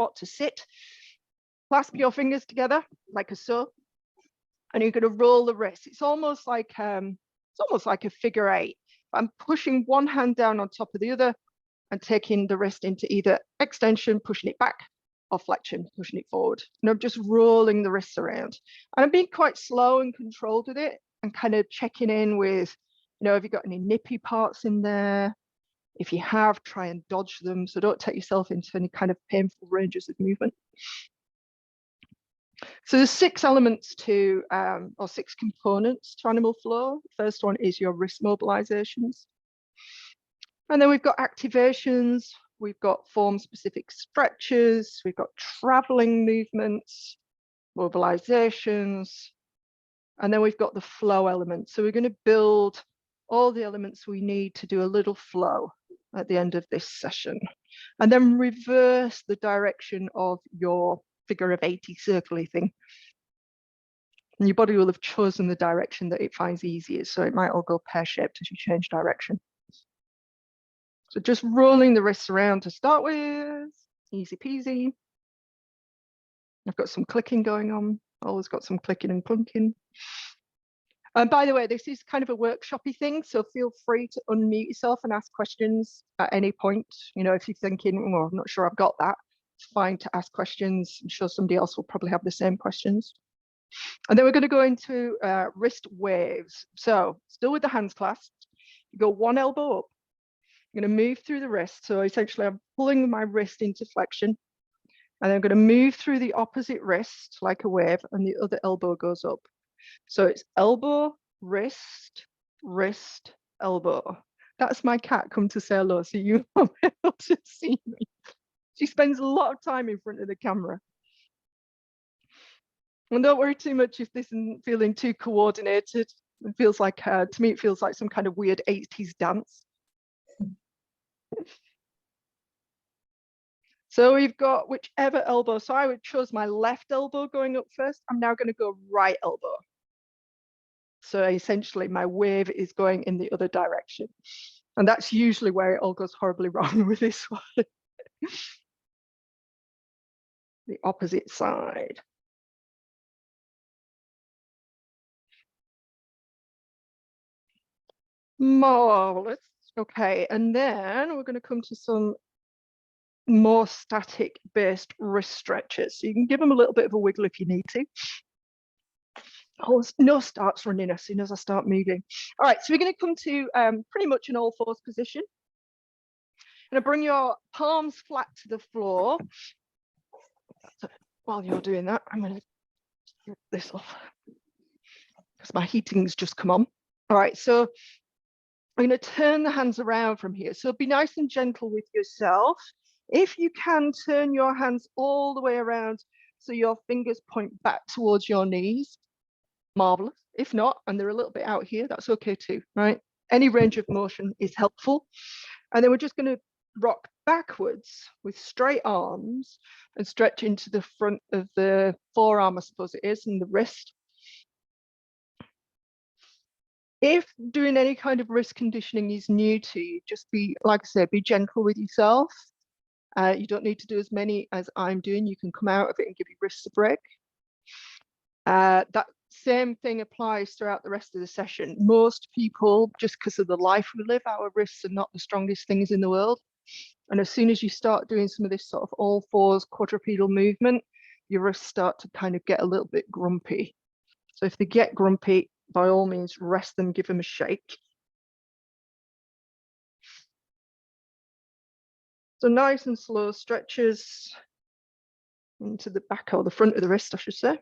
spot to sit. Clasp your fingers together like so, and you're going to roll the wrist. It's almost like a figure eight. I'm pushing one hand down on top of the other and taking the wrist into either extension, pushing it back, or flexion, pushing it forward. And I'm just rolling the wrists around. And I'm being quite slow and controlled with it, and kind of checking in with, have you got any nippy parts in there? If you have, try and dodge them. So don't take yourself into any kind of painful ranges of movement. So there's 6 elements to, or 6 components to animal flow. First one is your wrist mobilizations. And then we've got activations, we've got form-specific stretches, we've got traveling movements, mobilizations, and then we've got the flow element. So we're going to build all the elements we need to do a little flow at the end of this session, and then reverse the direction of your figure of 80 circly thing. And your body will have chosen the direction that it finds easiest, so it might all go pear-shaped as you change direction. So just rolling the wrists around to start with, easy peasy. I've got some clicking going on, always got some clicking and clunking. And by the way, this is kind of a workshopy thing, so feel free to unmute yourself and ask questions at any point. If you're thinking, well, I'm not sure I've got that, it's fine to ask questions. I'm sure somebody else will probably have the same questions. And then we're going to go into wrist waves. So still with the hands clasped, you go one elbow up. I'm going to move through the wrist. So essentially, I'm pulling my wrist into flexion. And I'm going to move through the opposite wrist like a wave, and the other elbow goes up. So it's elbow, wrist, wrist, elbow. That's my cat come to say hello, so you won't be able to see me. She spends a lot of time in front of the camera. And don't worry too much if this isn't feeling too coordinated. It feels like, to me, it feels like some kind of weird 80s dance. So we've got whichever elbow. So I would choose my left elbow going up first. I'm now going to go right elbow. So essentially my wave is going in the other direction. And that's usually where it all goes horribly wrong with this one. The opposite side. Marvelous. Okay, and then we're going to come to some more static based wrist stretches. So you can give them a little bit of a wiggle if you need to. Oh, no starts running as soon as I start moving. All right, so we're going to come to pretty much an all fours position. Going to bring your palms flat to the floor. So while you're doing that, I'm going to get this off because my heating's just come on. All right, so I'm going to turn the hands around from here. So be nice and gentle with yourself. If you can, turn your hands all the way around so your fingers point back towards your knees. Marvelous. If not, and they're a little bit out here, that's okay too, right? Any range of motion is helpful. And then we're just going to rock backwards with straight arms and stretch into the front of the forearm, I suppose it is, and the wrist. If doing any kind of wrist conditioning is new to you, just be, like I said, be gentle with yourself. You don't need to do as many as I'm doing. You can come out of it and give your wrists a break. That same thing applies throughout the rest of the session. Most people, just because of the life we live, our wrists are not the strongest things in the world. And as soon as you start doing some of this sort of all fours quadrupedal movement, your wrists start to kind of get a little bit grumpy. So if they get grumpy, by all means, rest them, give them a shake. So nice and slow stretches into the back or the front of the wrist, I should say.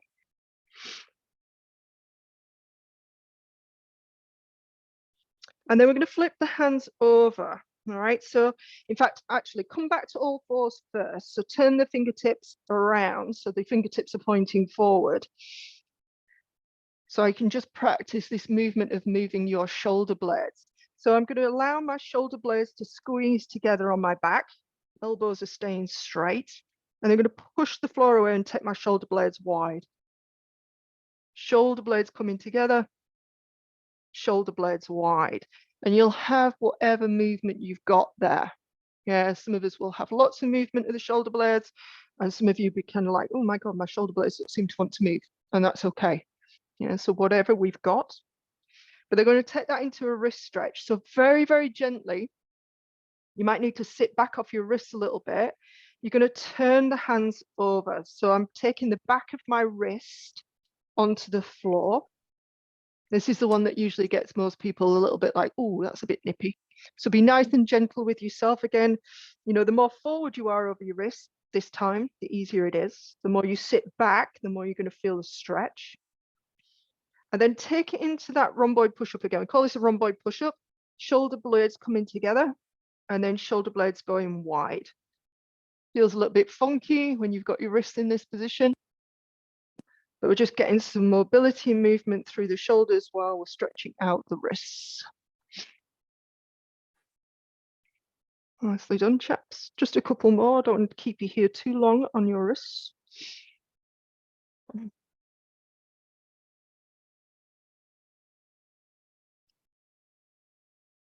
And then we're going to flip the hands over. All right, so in fact, actually come back to all fours first. So turn the fingertips around so the fingertips are pointing forward. So I can just practice this movement of moving your shoulder blades. So I'm going to allow my shoulder blades to squeeze together on my back. Elbows are staying straight. And I'm going to push the floor away and take my shoulder blades wide. Shoulder blades coming together. Shoulder blades wide. And you'll have whatever movement you've got there. Yeah, some of us will have lots of movement of the shoulder blades. And some of you be kind of like, oh my God, my shoulder blades don't seem to want to move. And that's okay. Yeah, so whatever we've got. But they're going to take that into a wrist stretch. So very, very gently, you might need to sit back off your wrists a little bit. You're going to turn the hands over. So I'm taking the back of my wrist onto the floor. This is the one that usually gets most people a little bit like, oh, that's a bit nippy. So be nice and gentle with yourself. Again, you know, the more forward you are over your wrist this time, the easier it is. The more you sit back, the more you're going to feel the stretch. And then take it into that rhomboid push-up again. We call this a rhomboid push-up. Shoulder blades coming together and then shoulder blades going wide. Feels a little bit funky when you've got your wrist in this position, but we're just getting some mobility and movement through the shoulders while we're stretching out the wrists. Nicely done, chaps. Just a couple more. I don't want to keep you here too long on your wrists.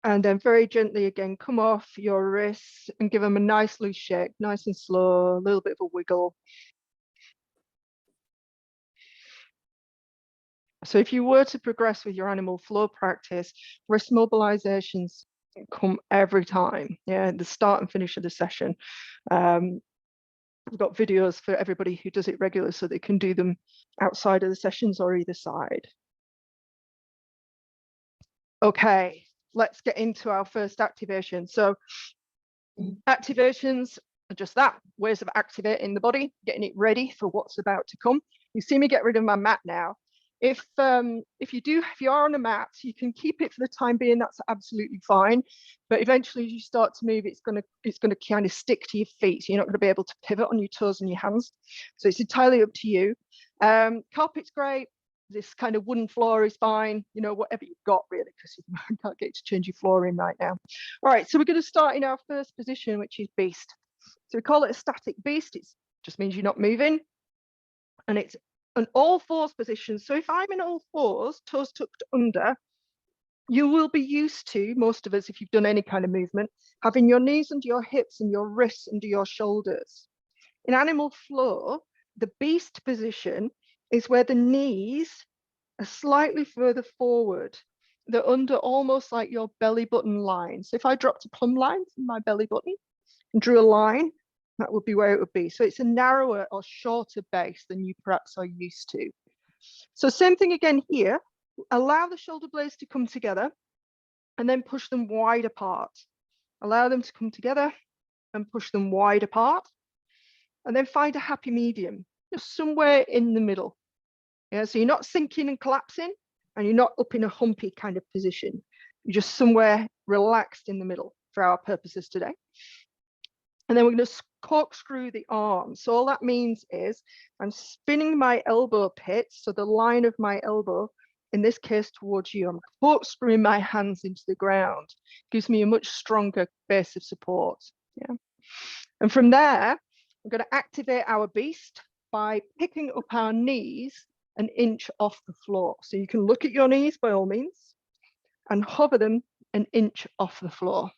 And then very gently again, come off your wrists and give them a nice loose shake, nice and slow, a little bit of a wiggle. So if you were to progress with your animal flow practice, wrist mobilizations come every time, yeah, the start and finish of the session. We've got videos for everybody who does it regularly so they can do them outside of the sessions or either side. Okay, let's get into our first activation. So activations are just that, ways of activating the body, getting it ready for what's about to come. You see me get rid of my mat now. If you are on a mat, you can keep it for the time being, that's absolutely fine. But eventually as you start to move, it's gonna kind of stick to your feet. So you're not gonna be able to pivot on your toes and your hands. So it's entirely up to you. Carpet's great. This kind of wooden floor is fine, you know, whatever you've got really, because you can't get to change your floor in right now. All right, so we're going to start in our first position, which is beast. So we call it a static beast. It just means you're not moving. And it's an all fours position. So if I'm in all fours, toes tucked under, you will be used to, most of us, if you've done any kind of movement, having your knees under your hips and your wrists under your shoulders. In animal flow, the beast position is where the knees are slightly further forward. They're under almost like your belly button line. So if I dropped a plumb line from my belly button and drew a line, that would be where it would be. So it's a narrower or shorter base than you perhaps are used to. So same thing again here. Allow the shoulder blades to come together and then push them wide apart. Allow them to come together and push them wide apart. And then find a happy medium, just somewhere in the middle. Yeah, so you're not sinking and collapsing, and you're not up in a humpy kind of position. You're just somewhere relaxed in the middle for our purposes today. And then we're going to corkscrew the arms. So all that means is I'm spinning my elbow pits, so the line of my elbow, in this case towards you, I'm corkscrewing my hands into the ground. Gives me a much stronger base of support. Yeah. And from there, I'm going to activate our beast by picking up our knees an inch off the floor. So you can look at your knees by all means and hover them an inch off the floor.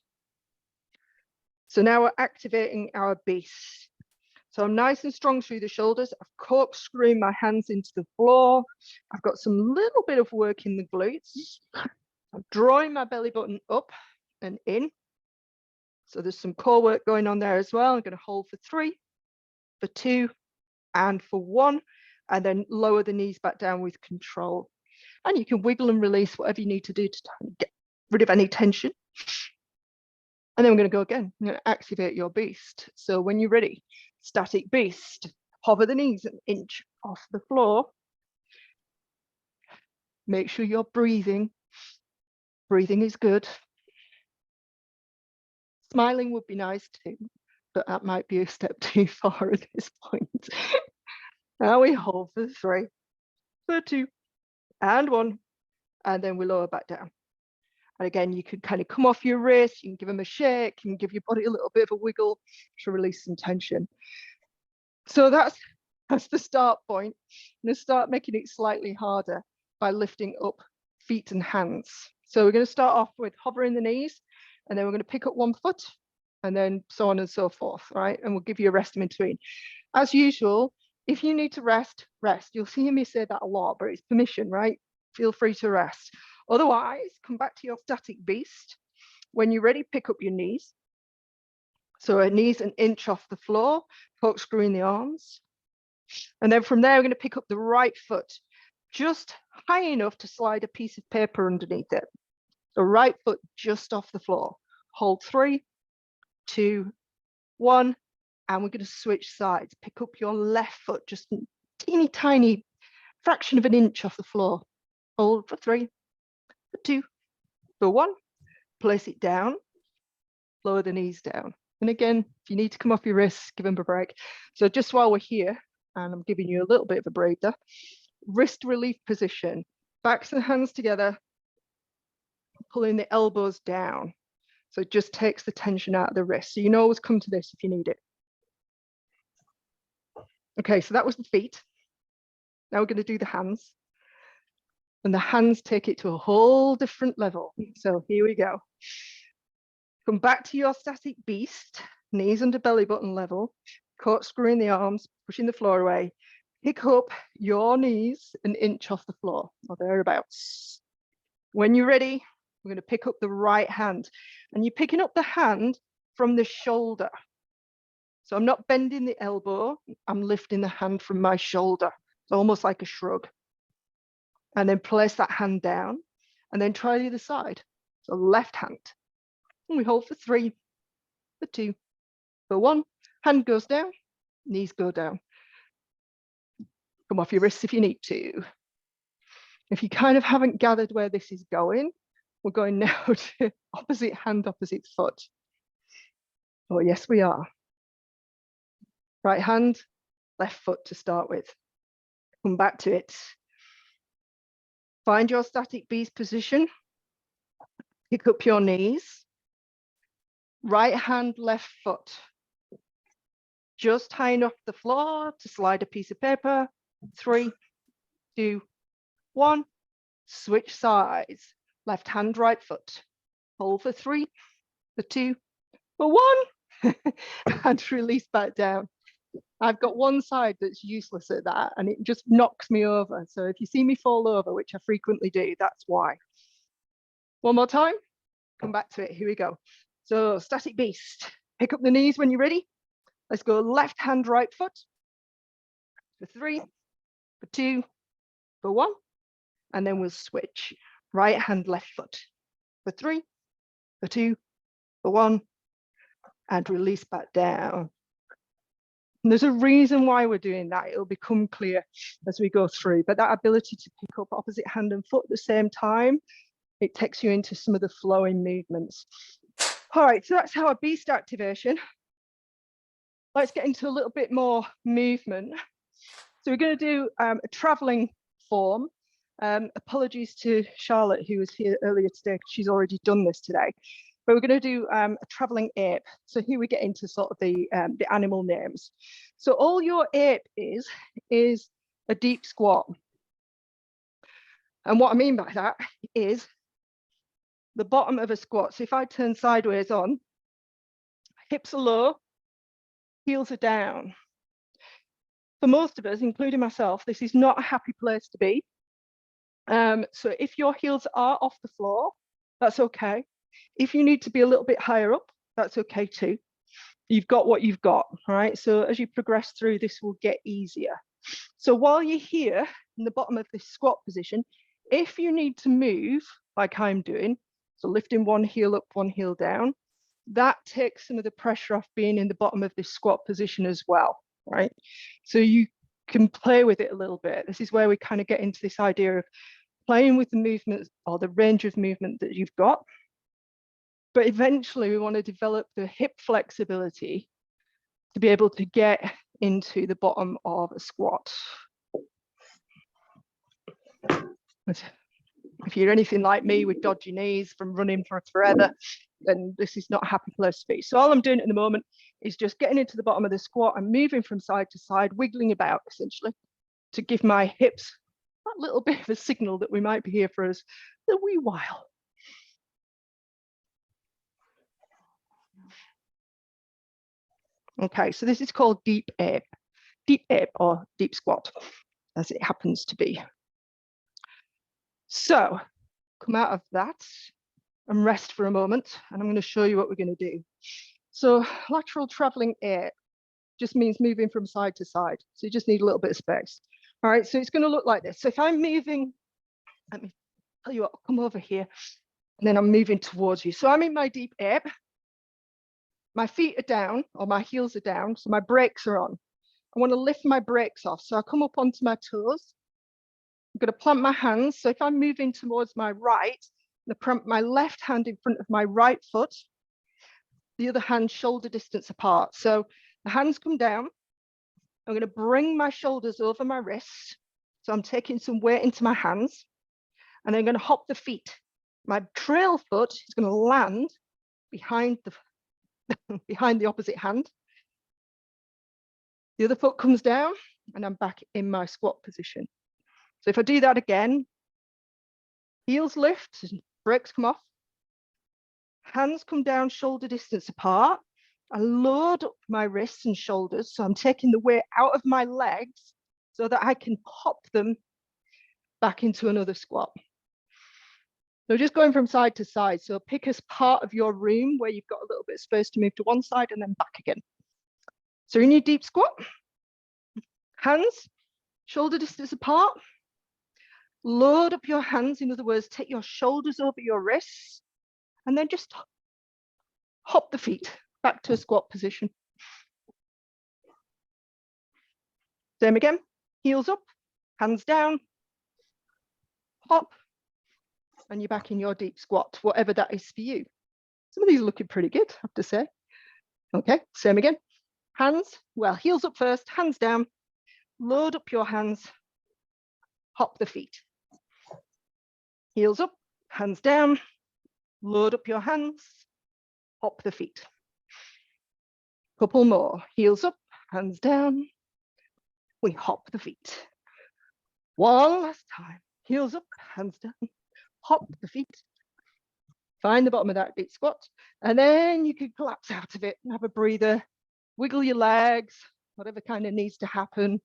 So now we're activating our beast. So I'm nice and strong through the shoulders. I've corkscrewed my hands into the floor. I've got some little bit of work in the glutes. I'm drawing my belly button up and in. So there's some core work going on there as well. I'm going to hold for 3, for 2, and for 1, and then lower the knees back down with control. And you can wiggle and release whatever you need to do to get rid of any tension. And then we're going to go again. I'm going to activate your beast. So when you're ready, static beast, hover the knees an inch off the floor. Make sure you're breathing. Breathing is good. Smiling would be nice too, but that might be a step too far at this point. Now we hold for 3, for 2, and 1, and then we lower back down. And again, you can kind of come off your wrist, you can give them a shake, you can give your body a little bit of a wiggle to release some tension. So that's the start point. I'm going to start making it slightly harder by lifting up feet and hands. So we're going to start off with hovering the knees, and then we're going to pick up one foot, and then so on and so forth, right? And we'll give you a rest in between. As usual, if you need to rest, rest. You'll see me say that a lot, but it's permission, right? Feel free to rest. Otherwise, come back to your static beast. When you're ready, pick up your knees. So our knees an inch off the floor, corkscrewing the arms. And then from there, we're going to pick up the right foot, just high enough to slide a piece of paper underneath it. The right foot just off the floor. Hold 3, 2, 1, and we're going to switch sides. Pick up your left foot, just a teeny tiny fraction of an inch off the floor. Hold for 3, for 2, for 1. Place it down. Lower the knees down. And again, if you need to come off your wrists, give them a break. So just while we're here, and I'm giving you a little bit of a breather, wrist relief position. Backs and hands together, pulling the elbows down. So it just takes the tension out of the wrist. So you can always come to this if you need it. Okay, so that was the feet. Now we're going to do the hands. And the hands take it to a whole different level. So here we go. Come back to your static beast, knees under belly button level, corkscrewing the arms, pushing the floor away. Pick up your knees an inch off the floor, or thereabouts. When you're ready, we're going to pick up the right hand, and you're picking up the hand from the shoulder. So I'm not bending the elbow, I'm lifting the hand from my shoulder. It's almost like a shrug. And then place that hand down, and then try the other side. So left hand. And we hold for 3, for 2, for 1. Hand goes down, knees go down. Come off your wrists if you need to. If you kind of haven't gathered where this is going, we're going now to opposite hand, opposite foot. Oh, yes, we are. Right hand, left foot to start with. Come back to it. Find your static beast position. Pick up your knees. Right hand, left foot. Just high enough the floor to slide a piece of paper. 3, 2, 1. Switch sides. Left hand, right foot. Hold for 3, for 2, for 1. And release back down. I've got one side that's useless at that, and it just knocks me over. So if you see me fall over, which I frequently do, that's why. One more time. Come back to it. Here we go. So static beast. Pick up the knees when you're ready. Let's go left hand, right foot. For 3, for 2, for 1. And then we'll switch. Right hand, left foot. For 3, for 2, for 1. And release back down. And there's a reason why we're doing that. It'll become clear as we go through. But that ability to pick up opposite hand and foot at the same time, it takes you into some of the flowing movements. All right, so that's our beast activation. Let's get into a little bit more movement. So we're going to do a traveling form. Apologies to Charlotte, who was here earlier today, because she's already done this today. But we're going to do a traveling ape. So here we get into sort of the animal names. So all your ape is a deep squat. And what I mean by that is the bottom of a squat. So if I turn sideways on, hips are low, heels are down. For most of us, including myself, this is not a happy place to be. So if your heels are off the floor, that's okay. If you need to be a little bit higher up, that's okay too. You've got what you've got, right? So as you progress through, this will get easier. So while you're here in the bottom of this squat position, if you need to move, like I'm doing, so lifting one heel up, one heel down, that takes some of the pressure off being in the bottom of this squat position as well, right? So you can play with it a little bit. This is where we kind of get into this idea of playing with the movement or the range of movement that you've got. But eventually we want to develop the hip flexibility to be able to get into the bottom of a squat. If you're anything like me with dodgy knees from running for forever, then this is not a happy place to be. So all I'm doing at the moment is just getting into the bottom of the squat and moving from side to side, wiggling about essentially to give my hips that little bit of a signal that we might be here for us a wee while. Okay, so this is called deep ape. deep ape or deep squat, as it happens to be. So come out of that and rest for a moment, and I'm going to show you what we're going to do. So lateral traveling ape just means moving from side to side. So you just need a little bit of space. All right, so it's going to look like this. So if I'm moving, let me tell you what, I'll come over here, and then I'm moving towards you. So I'm in my deep ape. My feet are down, or my heels are down, so my brakes are on. I want to lift my brakes off. So I come up onto my toes. I'm going to plant my hands. So if I'm moving towards my right, I'm going to plant my left hand in front of my right foot, the other hand shoulder distance apart. So the hands come down. I'm going to bring my shoulders over my wrists. So I'm taking some weight into my hands, and I'm going to hop the feet. My trail foot is going to land behind the opposite hand. The other foot comes down, and I'm back in my squat position. So if I do that again, heels lift, brakes come off, hands come down shoulder distance apart. I load up my wrists and shoulders, so I'm taking the weight out of my legs so that I can pop them back into another squat. So just going from side to side. So pick a part of your room where you've got a little bit of space to move to one side and then back again. So in your deep squat, hands shoulder distance apart. Load up your hands. In other words, take your shoulders over your wrists, and then just hop the feet back to a squat position. Same again, heels up, hands down, hop, and you're back in your deep squat, whatever that is for you. Some of these are looking pretty good, I have to say. Okay, same again. Hands, well, heels up first, hands down, load up your hands, hop the feet. Heels up, hands down, load up your hands, hop the feet. Couple more, heels up, hands down, we hop the feet. One last time, heels up, hands down, hop the feet. Find the bottom of that deep squat, and then you can collapse out of it and have a breather, wiggle your legs, whatever kind of needs to happen.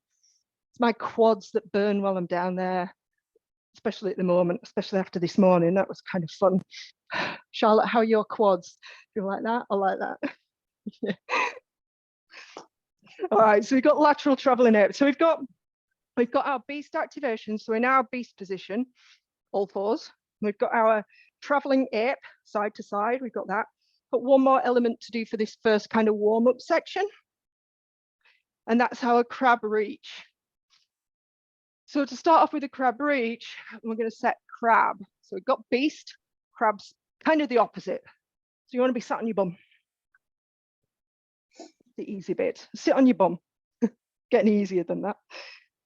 It's my quads that burn while I'm down there, especially at the moment, especially after this morning. That was kind of fun. Charlotte, how are your quads? Do you like that? I like that. Yeah. All right, so we've got lateral traveling ape. So we've got our beast activation. So in our beast position, all fours. We've got our traveling ape side to side. We've got that. But one more element to do for this first kind of warm-up section, and that's our crab reach. So to start off with the crab reach, we're going to set crab. So we've got beast, crab's kind of the opposite. So you want to be sat on your bum. The easy bit. Sit on your bum. Getting easier than that.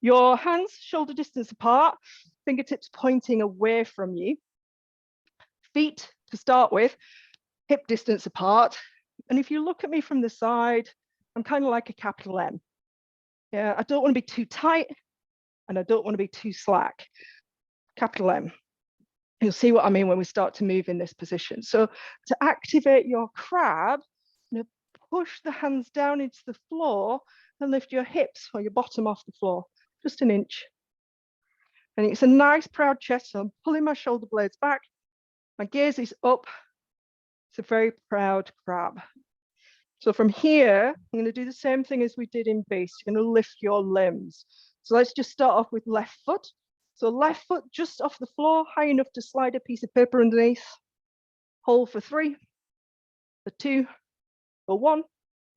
Your hands shoulder distance apart, fingertips pointing away from you. Feet to start with, hip distance apart. And if you look at me from the side, I'm kind of like a capital M. Yeah, I don't want to be too tight and I don't want to be too slack. Capital M. You'll see what I mean when we start to move in this position. So to activate your crab, push the hands down into the floor and lift your hips or your bottom off the floor, just an inch. And it's a nice proud chest, so I'm pulling my shoulder blades back. My gaze is up. It's a very proud crab. So from here, I'm going to do the same thing as we did in beast. You're going to lift your limbs. So let's just start off with left foot. So left foot just off the floor, high enough to slide a piece of paper underneath. Hold for 3, for 2, for 1.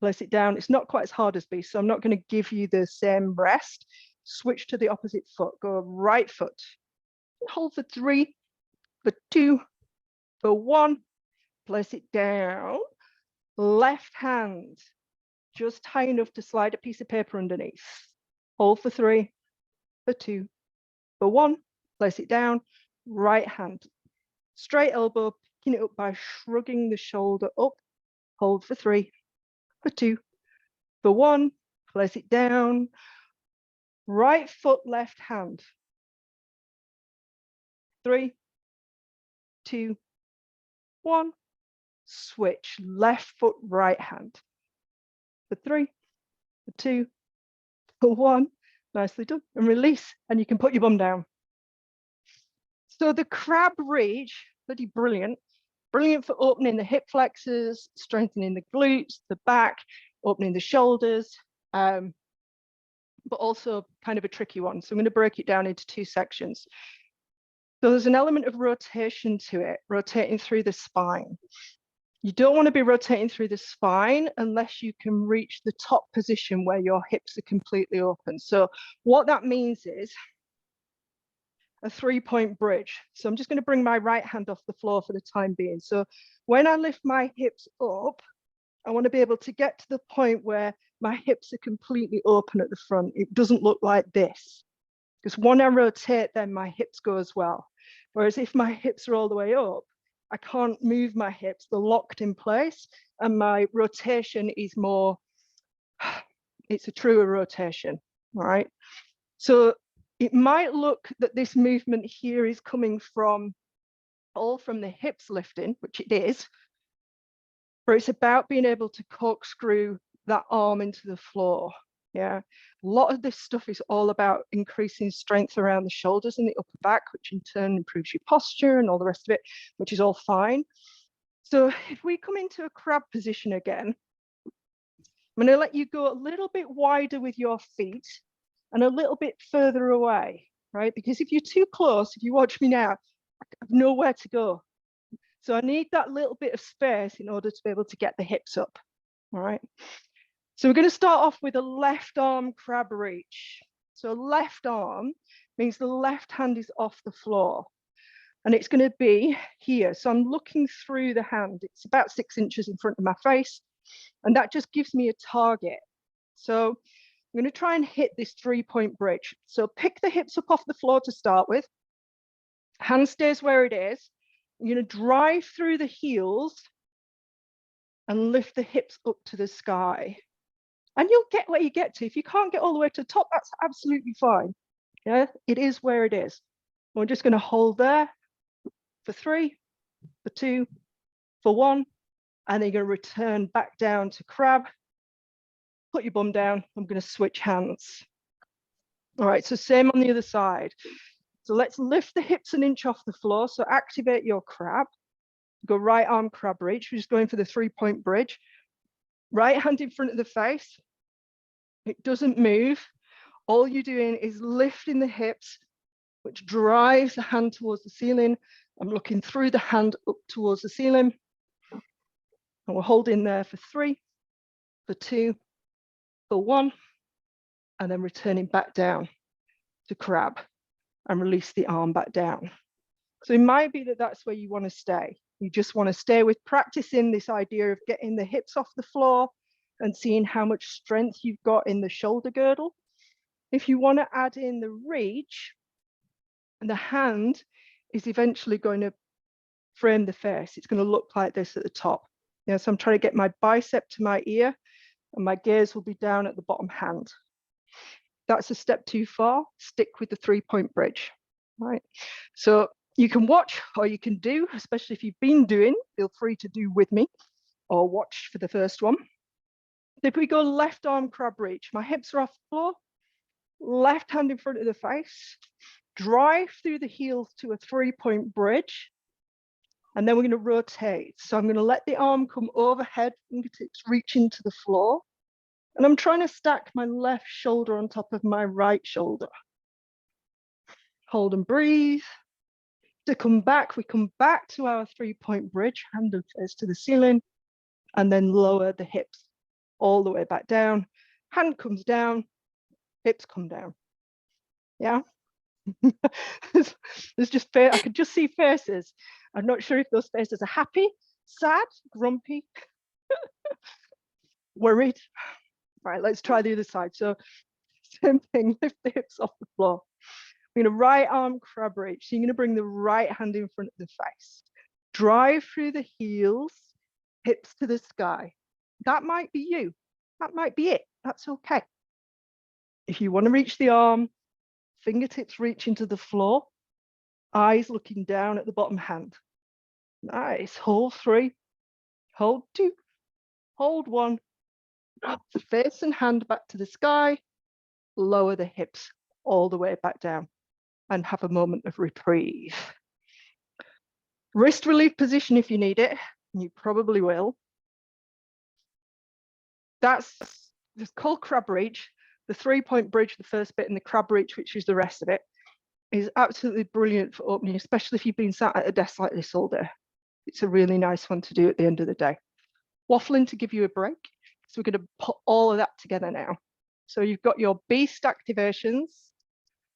Place it down. It's not quite as hard as beast, so I'm not going to give you the same rest. Switch to the opposite foot. Go right foot. Hold for 3, for 2, for 1. Place it down. Left hand just high enough to slide a piece of paper underneath. Hold for 3, for 2, for 1. Place it down. Right hand. Straight elbow, picking it up by shrugging the shoulder up. Hold for 3, for 2, for 1. Place it down. Right foot, left hand. 3, 2, 1. Switch. Left foot, right hand. For 3, for 2, for 1, nicely done, and release, and you can put your bum down. So the crab reach, bloody brilliant. Brilliant for opening the hip flexors, strengthening the glutes, the back, opening the shoulders, but also kind of a tricky one. So I'm going to break it down into 2 sections. So there's an element of rotation to it, rotating through the spine. You don't want to be rotating through the spine unless you can reach the top position where your hips are completely open. So what that means is a 3-point bridge. So I'm just going to bring my right hand off the floor for the time being. So when I lift my hips up, I want to be able to get to the point where my hips are completely open at the front. It doesn't look like this, because when I rotate, then my hips go as well. Whereas if my hips are all the way up, I can't move my hips, they're locked in place, and my rotation is more, it's a truer rotation, all right? So it might look that this movement here is coming from all from the hips lifting, which it is, but it's about being able to corkscrew that arm into the floor. Yeah, a lot of this stuff is all about increasing strength around the shoulders and the upper back, which in turn improves your posture and all the rest of it, which is all fine. So if we come into a crab position again, I'm going to let you go a little bit wider with your feet and a little bit further away, right? Because if you're too close, if you watch me now, I have nowhere to go. So I need that little bit of space in order to be able to get the hips up, all right? So we're going to start off with a left arm crab reach. So left arm means the left hand is off the floor, and it's going to be here. So I'm looking through the hand. It's about 6 inches in front of my face, and that just gives me a target. So I'm going to try and hit this 3-point bridge. So pick the hips up off the floor to start with. Hand stays where it is. You're going to drive through the heels and lift the hips up to the sky. And you'll get where you get to. If you can't get all the way to the top, that's absolutely fine. Yeah, it is where it is. We're just going to hold there for 3, for 2, for 1, and then you're going to return back down to crab. Put your bum down. I'm going to switch hands. All right, so same on the other side. So let's lift the hips an inch off the floor. So activate your crab. Go right arm crab reach. We're just going for the 3-point bridge. Right hand in front of the face. It doesn't move. All you're doing is lifting the hips, which drives the hand towards the ceiling. I'm looking through the hand up towards the ceiling. And we're holding there for 3, for 2, for 1, and then returning back down to crab and release the arm back down. So it might be that that's where you want to stay. You just want to stay with practicing this idea of getting the hips off the floor and seeing how much strength you've got in the shoulder girdle. If you want to add in the reach, the hand is eventually going to frame the face. It's going to look like this at the top. Yeah, so I'm trying to get my bicep to my ear, and my gaze will be down at the bottom hand. That's a step too far. Stick with the 3-point bridge. Right. So you can watch, or you can do, especially if you've been doing, feel free to do with me or watch for the first one. If we go left arm crab reach, my hips are off the floor, left hand in front of the face, drive through the heels to a 3-point bridge, and then we're going to rotate. So I'm going to let the arm come overhead, fingertips reach into the floor, and I'm trying to stack my left shoulder on top of my right shoulder. Hold and breathe. To come back, we come back to our 3-point bridge, hand and face to the ceiling, and then lower the hips all the way back down. Hand comes down, hips come down. Yeah. There's just, I could just see faces. I'm not sure if those faces are happy, sad, grumpy, worried. All right, let's try the other side. So same thing, lift the hips off the floor. We're going to right arm crab reach. So you're going to bring the right hand in front of the face. Drive through the heels, hips to the sky. That might be you. That might be it. That's okay. If you want to reach the arm, fingertips reach into the floor, eyes looking down at the bottom hand. Nice. Hold 3, hold 2, hold 1. The face and hand back to the sky. lower the hips all the way back down and have a moment of reprieve. Wrist relief position if you need it, and you probably will. That's called crab reach. The 3-point bridge, the first bit, and the crab reach, which is the rest of it, is absolutely brilliant for opening, especially if you've been sat at a desk like this all day. It's a really nice one to do at the end of the day. Waffling to give you a break. So we're going to put all of that together now. So you've got your beast activations,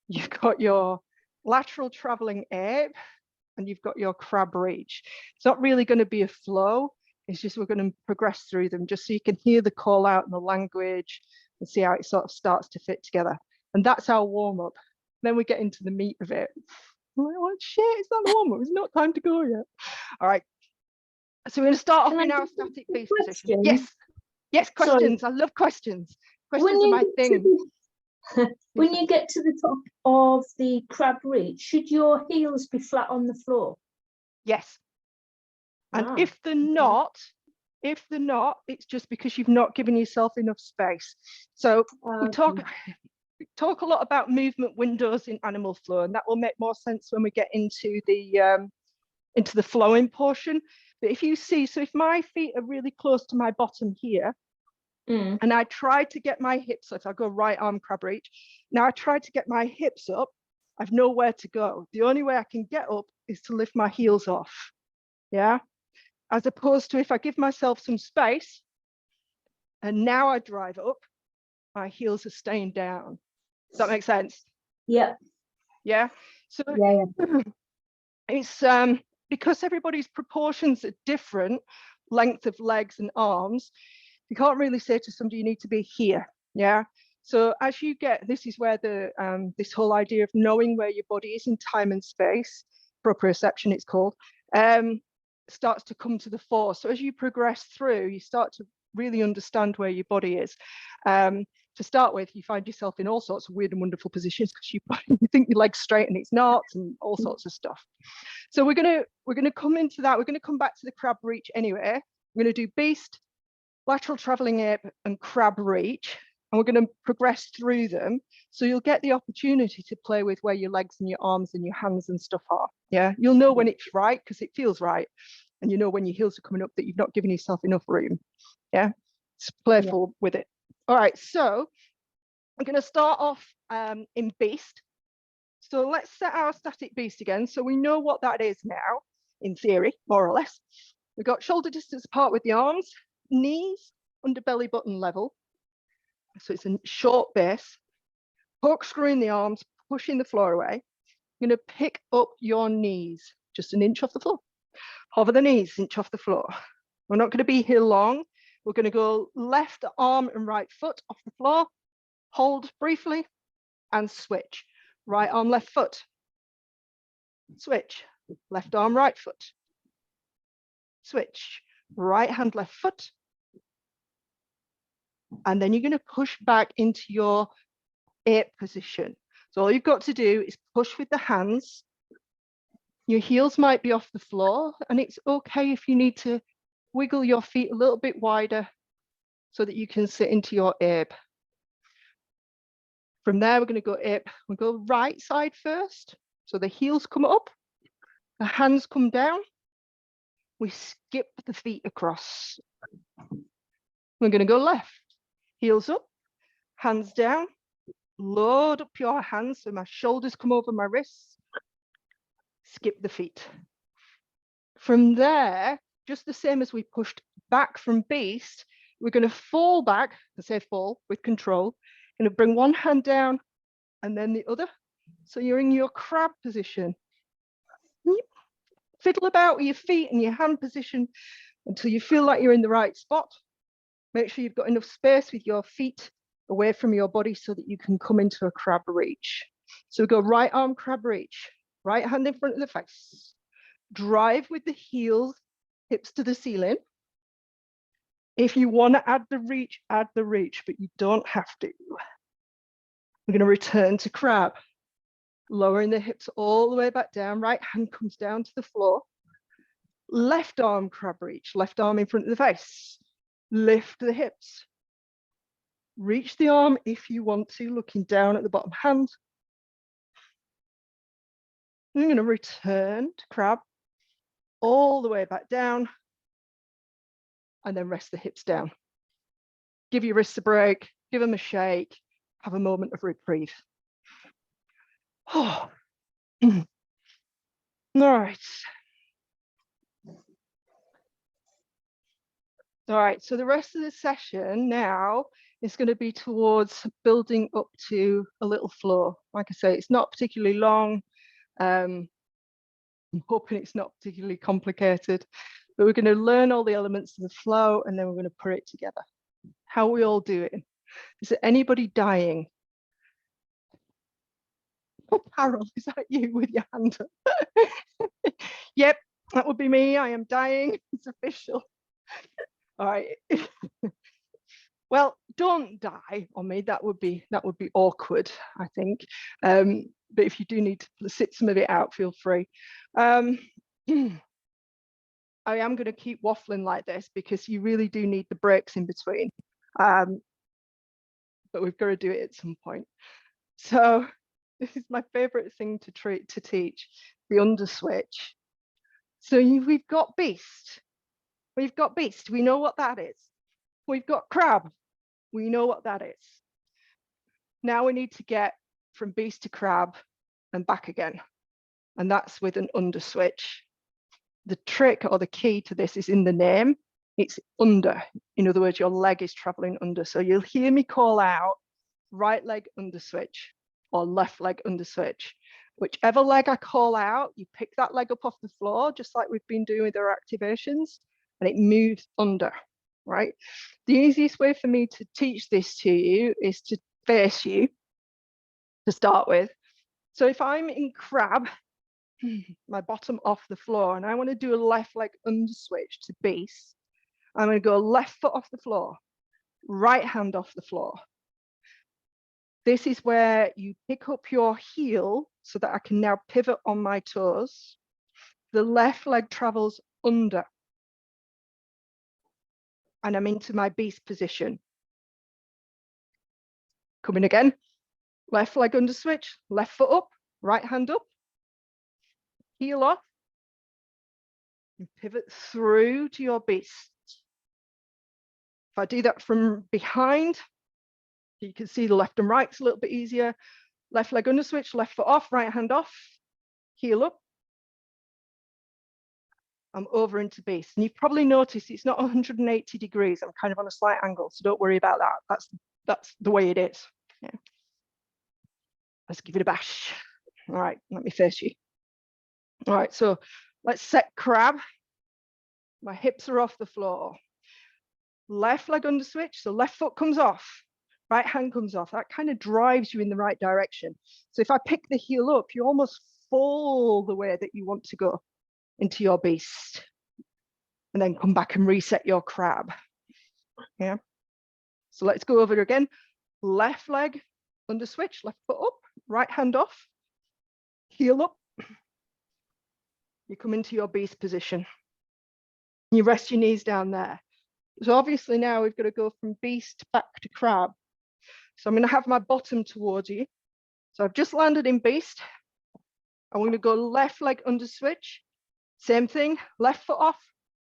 you've got your lateral traveling ape, and you've got your crab reach. It's not really going to be a flow. It's just we're going to progress through them just so you can hear the call out and the language and see how it sort of starts to fit together. And that's our warm up. Then we get into the meat of it. I'm like, oh shit, it's not a warm up. It's not time to go yet. All right. So we're going to start off in our static beast position. Yes, questions. Sorry. I love questions. Questions are my thing. When you get to the top of the crab reach, should your heels be flat on the floor? Yes. And if they're not, it's just because you've not given yourself enough space. So we talk a lot about movement windows in animal flow, and that will make more sense when we get into the flowing portion. But if you see, so if my feet are really close to my bottom here, and I try to get my hips, so if I go right arm crab reach, now I try to get my hips up, I've nowhere to go. The only way I can get up is to lift my heels off, yeah? As opposed to if I give myself some space, and now I drive up, my heels are staying down. Does that make sense? Yeah. Yeah. So it's because everybody's proportions are different, length of legs and arms, you can't really say to somebody you need to be here. Yeah. So as you get, this is where the this whole idea of knowing where your body is in time and space, proprioception it's called, starts to come to the fore. So as you progress through, you start to really understand where your body is. To start with, you find yourself in all sorts of weird and wonderful positions because you think your leg's straight and it's not, and all sorts of stuff. So we're gonna come into that. We're gonna come back to the crab reach anyway. We're gonna do beast, lateral traveling ape, and crab reach, and we're going to progress through them. So you'll get the opportunity to play with where your legs and your arms and your hands and stuff are. Yeah, you'll know when it's right because it feels right, and you know when your heels are coming up that you've not given yourself enough room. Yeah, it's playful with it. All right, so I'm going to start off in beast. So let's set our static beast again. So we know what that is now, in theory, more or less. We've got shoulder distance apart with the arms, knees under belly button level. So it's a short base, corkscrewing the arms, pushing the floor away. You're going to pick up your knees just an inch off the floor. Hover the knees, inch off the floor. We're not going to be here long. We're going to go left arm and right foot off the floor, hold briefly, and switch. Right arm, left foot. Switch. Left arm, right foot. Switch. Right hand, left foot. And then you're going to push back into your ape position. So all you've got to do is push with the hands. Your heels might be off the floor, and it's okay if you need to wiggle your feet a little bit wider so that you can sit into your ape. From there, we're going to go ape. We'll go right side first. So the heels come up, the hands come down. We skip the feet across. We're going to go left. Heels up, hands down, load up your hands so my shoulders come over my wrists, skip the feet. From there, just the same as we pushed back from beast, we're going to fall back, I say fall with control, going to bring one hand down and then the other. So you're in your crab position. Fiddle about with your feet and your hand position until you feel like you're in the right spot. Make sure you've got enough space with your feet away from your body so that you can come into a crab reach. So we go right arm crab reach, right hand in front of the face. Drive with the heels, hips to the ceiling. If you want to add the reach, but you don't have to. We're going to return to crab. Lowering the hips all the way back down. Right hand comes down to the floor. Left arm crab reach, left arm in front of the face. Lift the hips. Reach the arm if you want to, looking down at the bottom hand. I'm going to return to crab all the way back down and then rest the hips down. Give your wrists a break, give them a shake, have a moment of reprieve. Oh. All right. All right, so the rest of the session now is going to be towards building up to a little flow. Like I say, it's not particularly long. I'm hoping it's not particularly complicated, but we're going to learn all the elements of the flow and then we're going to put it together. How are we all doing? Is there anybody dying? Oh, Carol, is that you with your hand up? Yep, that would be me. I am dying. It's official. All right. Well, don't die on me. That would be awkward, I think. But if you do need to sit some of it out, feel free. I am going to keep waffling like this because you really do need the breaks in between. But we've got to do it at some point. So this is my favorite thing to teach, the underswitch. So we've got beast. We've got beast. We know what that is. We've got crab. We know what that is. Now we need to get from beast to crab and back again. And that's with an underswitch. The trick or the key to this is in the name. It's under. In other words, your leg is traveling under. So you'll hear me call out right leg underswitch or left leg underswitch. Whichever leg I call out, you pick that leg up off the floor, just like we've been doing with our activations, and it moves under, right? The easiest way for me to teach this to you is to face you to start with. So if I'm in crab, my bottom off the floor, and I want to do a left leg underswitch to beast, I'm going to go left foot off the floor, right hand off the floor. This is where you pick up your heel so that I can now pivot on my toes. The left leg travels under. And I'm into my beast position. Coming again. Left leg under switch, left foot up, right hand up. Heel off. And pivot through to your beast. If I do that from behind, you can see the left and right's a little bit easier. Left leg under switch, left foot off, right hand off, heel up. I'm over into beast. And you've probably noticed it's not 180 degrees. I'm kind of on a slight angle, so don't worry about that. That's the way it is. Yeah. Let's give it a bash. All right, let me face you. All right, so let's set crab. My hips are off the floor. Left leg under switch, so left foot comes off. Right hand comes off. That kind of drives you in the right direction. So if I pick the heel up, you almost fall the way that you want to go into your beast. And then come back and reset your crab. Yeah. So let's go over it again. Left leg under switch, left foot up, right hand off, heel up. You come into your beast position. You rest your knees down there. So obviously now we've got to go from beast back to crab. So I'm going to have my bottom towards you. So I've just landed in beast. I'm going to go left leg under switch. Same thing, left foot off,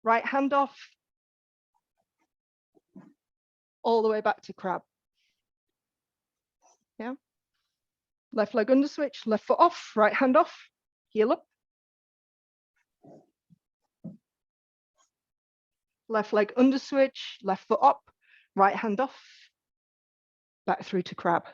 right hand off. All the way back to crab. Yeah. Left leg under switch, left foot off, right hand off, heel up. Left leg under switch, left foot up, right hand off, back through to crab.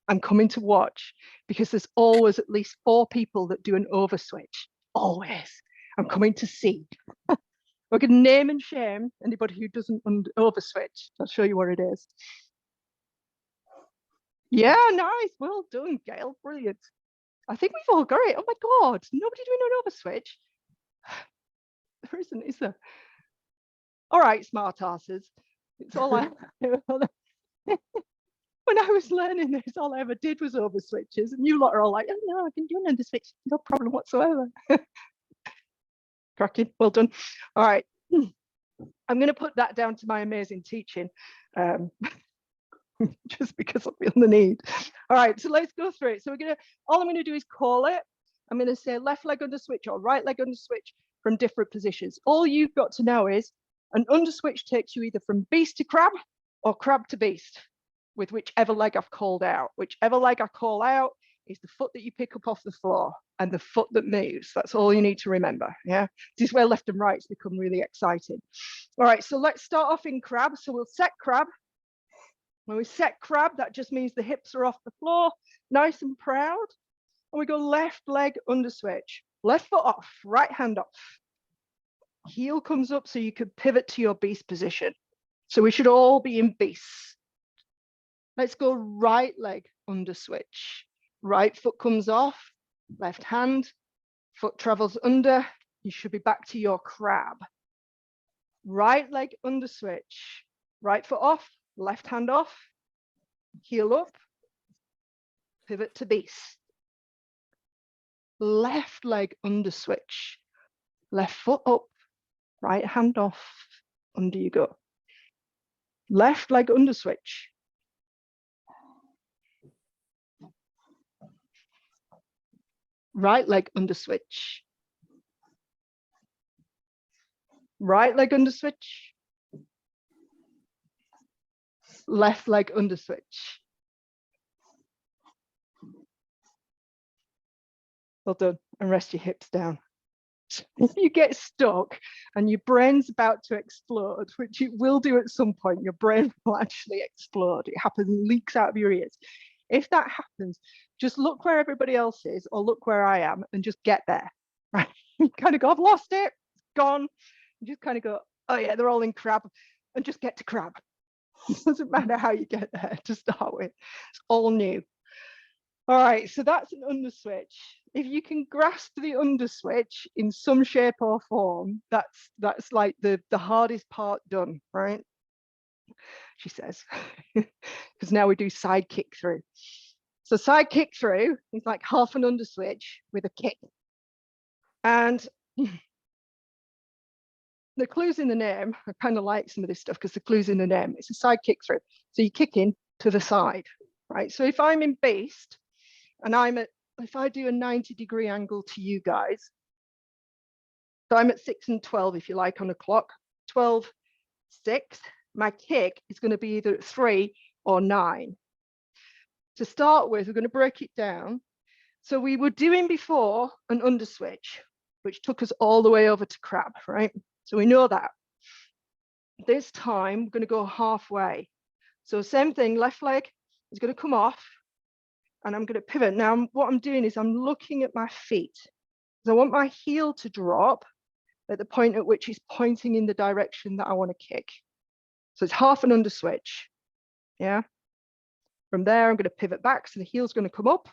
I'm coming to watch because there's always at least 4 people that do an over switch. Always. I'm coming to see. We're going to name and shame anybody who doesn't over switch. I'll show you what it is. Yeah, nice. Well done, Gail. Brilliant. I think we've all got it. Oh my God, nobody doing an over switch. There isn't, is there? All right, smart asses. It's all I when I was learning this, all I ever did was over switches, and you lot are all like, oh no, I can do an under switch, no problem whatsoever. Cracking, well done. All right. I'm going to put that down to my amazing teaching, just because I feel the need. All right, so let's go through it. So all I'm going to do is call it. I'm going to say left leg under switch or right leg under switch from different positions. All you've got to know is an under switch takes you either from beast to crab or crab to beast with whichever leg I've called out. Whichever leg I call out is the foot that you pick up off the floor and the foot that moves. That's all you need to remember. Yeah, this is where left and rights become really exciting. All right, so let's start off in crab. So we'll set crab. When we set crab, that just means the hips are off the floor, nice and proud. And we go left leg under switch, left foot off, right hand off. Heel comes up so you can pivot to your beast position. So we should all be in beast. Let's go right leg under switch. Right foot comes off, left hand, foot travels under. You should be back to your crab. Right leg under switch, right foot off, left hand off, heel up, pivot to beast. Left leg under switch, left foot up, right hand off, under you go. Left leg under switch. Right leg under switch. Right leg under switch. Left leg under switch. Well done, and rest your hips down. If you get stuck and your brain's about to explode, which it will do at some point, your brain will actually explode. It happens, leaks out of your ears. If that happens, just look where everybody else is or look where I am and just get there, right? You kind of go, I've lost it, it's gone. You just kind of go, oh yeah, they're all in crab, and just get to crab. It doesn't matter how you get there to start with. It's all new. All right, so that's an under switch. If you can grasp the under switch in some shape or form, that's like the hardest part done, right? She says, because now we do side kick through. So side kick through is like half an under switch with a kick. And the clue's in the name. I kind of like some of this stuff because the clue's in the name. It's a side kick through. So you're kicking to the side, right? So if I'm in beast and if I do a 90-degree angle to you guys, so I'm at 6 and 12, if you like, on a clock, 12, 6, my kick is going to be either at 3 or 9. To start with, we're going to break it down. So we were doing before an under switch, which took us all the way over to crab, right? So we know that. This time, we're going to go halfway. So same thing, left leg is going to come off, and I'm going to pivot. Now, what I'm doing is I'm looking at my feet. So I want my heel to drop at the point at which it's pointing in the direction that I want to kick. So it's half an under switch, yeah? From there, I'm going to pivot back, so the heel's going to come up,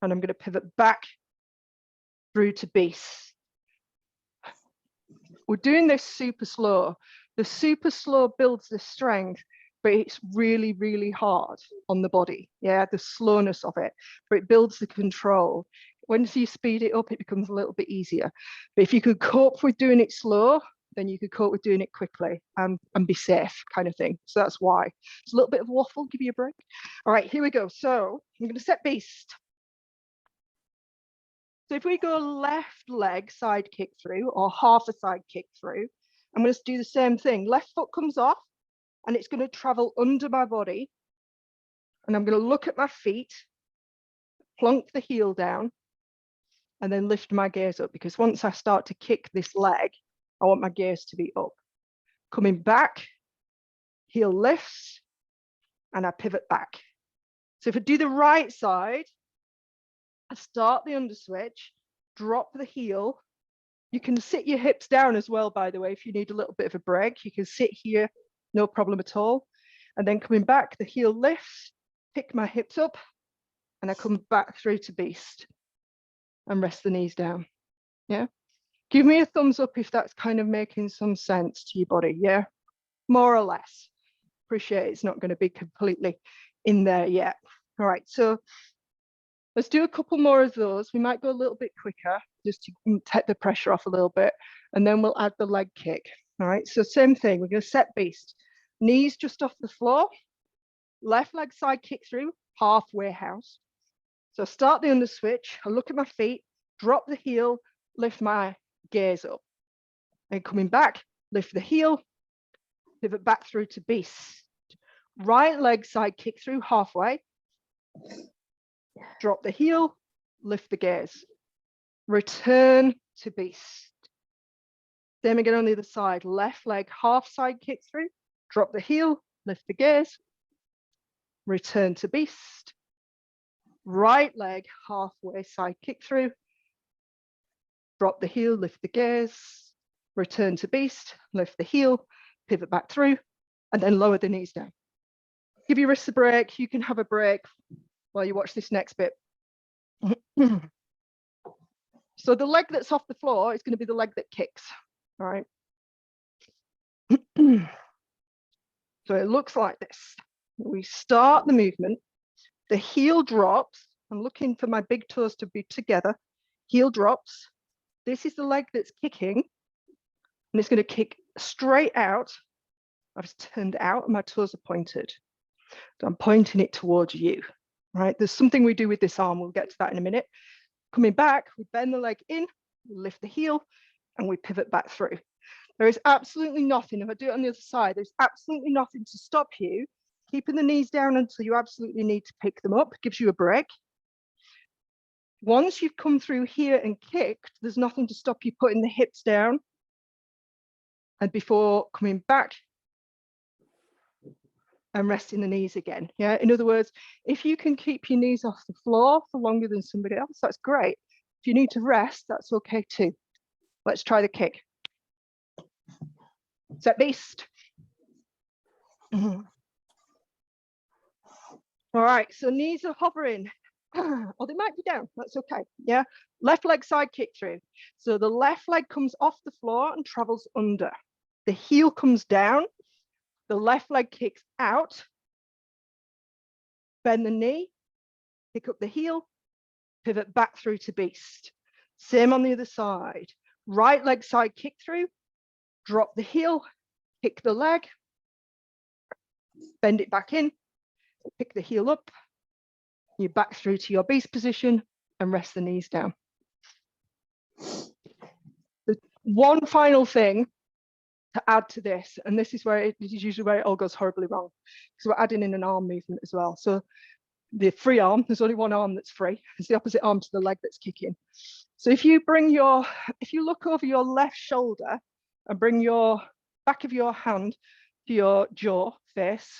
and I'm going to pivot back through to beast. We're doing this super slow. The super slow builds the strength, but it's really, really hard on the body. Yeah, the slowness of it, but it builds the control. Once you speed it up, it becomes a little bit easier. But if you could cope with doing it slow, then you could cope with doing it quickly and be safe, kind of thing. So that's why. It's a little bit of waffle, give you a break. All right, here we go. So I'm going to set beast. So if we go left leg side kick through or half a side kick through, I'm going to do the same thing. Left foot comes off and it's going to travel under my body. And I'm going to look at my feet, plonk the heel down, and then lift my gaze up, because once I start to kick this leg, I want my gaze to be up. Coming back, heel lifts, and I pivot back. So if I do the right side, I start the under switch, drop the heel. You can sit your hips down as well, by the way, if you need a little bit of a break. You can sit here, no problem at all. And then coming back, the heel lifts, pick my hips up, and I come back through to beast and rest the knees down. Yeah. Give me a thumbs up if that's kind of making some sense to your body. Yeah, more or less. Appreciate it's not going to be completely in there yet. All right, so let's do a couple more of those. We might go a little bit quicker just to take the pressure off a little bit, and then we'll add the leg kick. All right, so same thing, we're going to set beast. Knees just off the floor, left leg side kick through, halfway house. So start the under switch, I look at my feet, drop the heel, lift my gaze up. And coming back, lift the heel, pivot back through to beast. Right leg side kick through halfway, drop the heel, lift the gaze. Return to beast. Then again on the other side, left leg half side kick through, drop the heel, lift the gaze, return to beast. Right leg halfway side kick through, drop the heel, lift the gaze, return to beast, lift the heel, pivot back through, and then lower the knees down. Give your wrists a break. You can have a break while you watch this next bit. So the leg that's off the floor is going to be the leg that kicks. All right. So it looks like this. We start the movement. The heel drops. I'm looking for my big toes to be together. Heel drops. This is the leg that's kicking. And it's going to kick straight out. I've turned out and my toes are pointed. So I'm pointing it towards you. Right. There's something we do with this arm. We'll get to that in a minute. Coming back, we bend the leg in, we lift the heel, and we pivot back through. There is absolutely nothing, if I do it on the other side, there's absolutely nothing to stop you keeping the knees down until you absolutely need to pick them up, gives you a break. Once you've come through here and kicked, there's nothing to stop you putting the hips down. And before coming back and resting the knees again. Yeah. In other words, if you can keep your knees off the floor for longer than somebody else, that's great. If you need to rest, that's okay too. Let's try the kick. Set beast. All right, so knees are hovering. Or they might be down, that's okay. Yeah. Left leg side kick through. So the left leg comes off the floor and travels under. The heel comes down. The left leg kicks out, bend the knee, pick up the heel, pivot back through to beast. Same on the other side. Right leg side kick through, drop the heel, kick the leg, bend it back in, pick the heel up, you back through to your beast position and rest the knees down. The one final thing to add to this, and this is usually where it all goes horribly wrong, because we're adding in an arm movement as well. So the free arm, there's only one arm that's free. It's the opposite arm to the leg that's kicking. So if you look over your left shoulder and bring your back of your hand to your jaw face,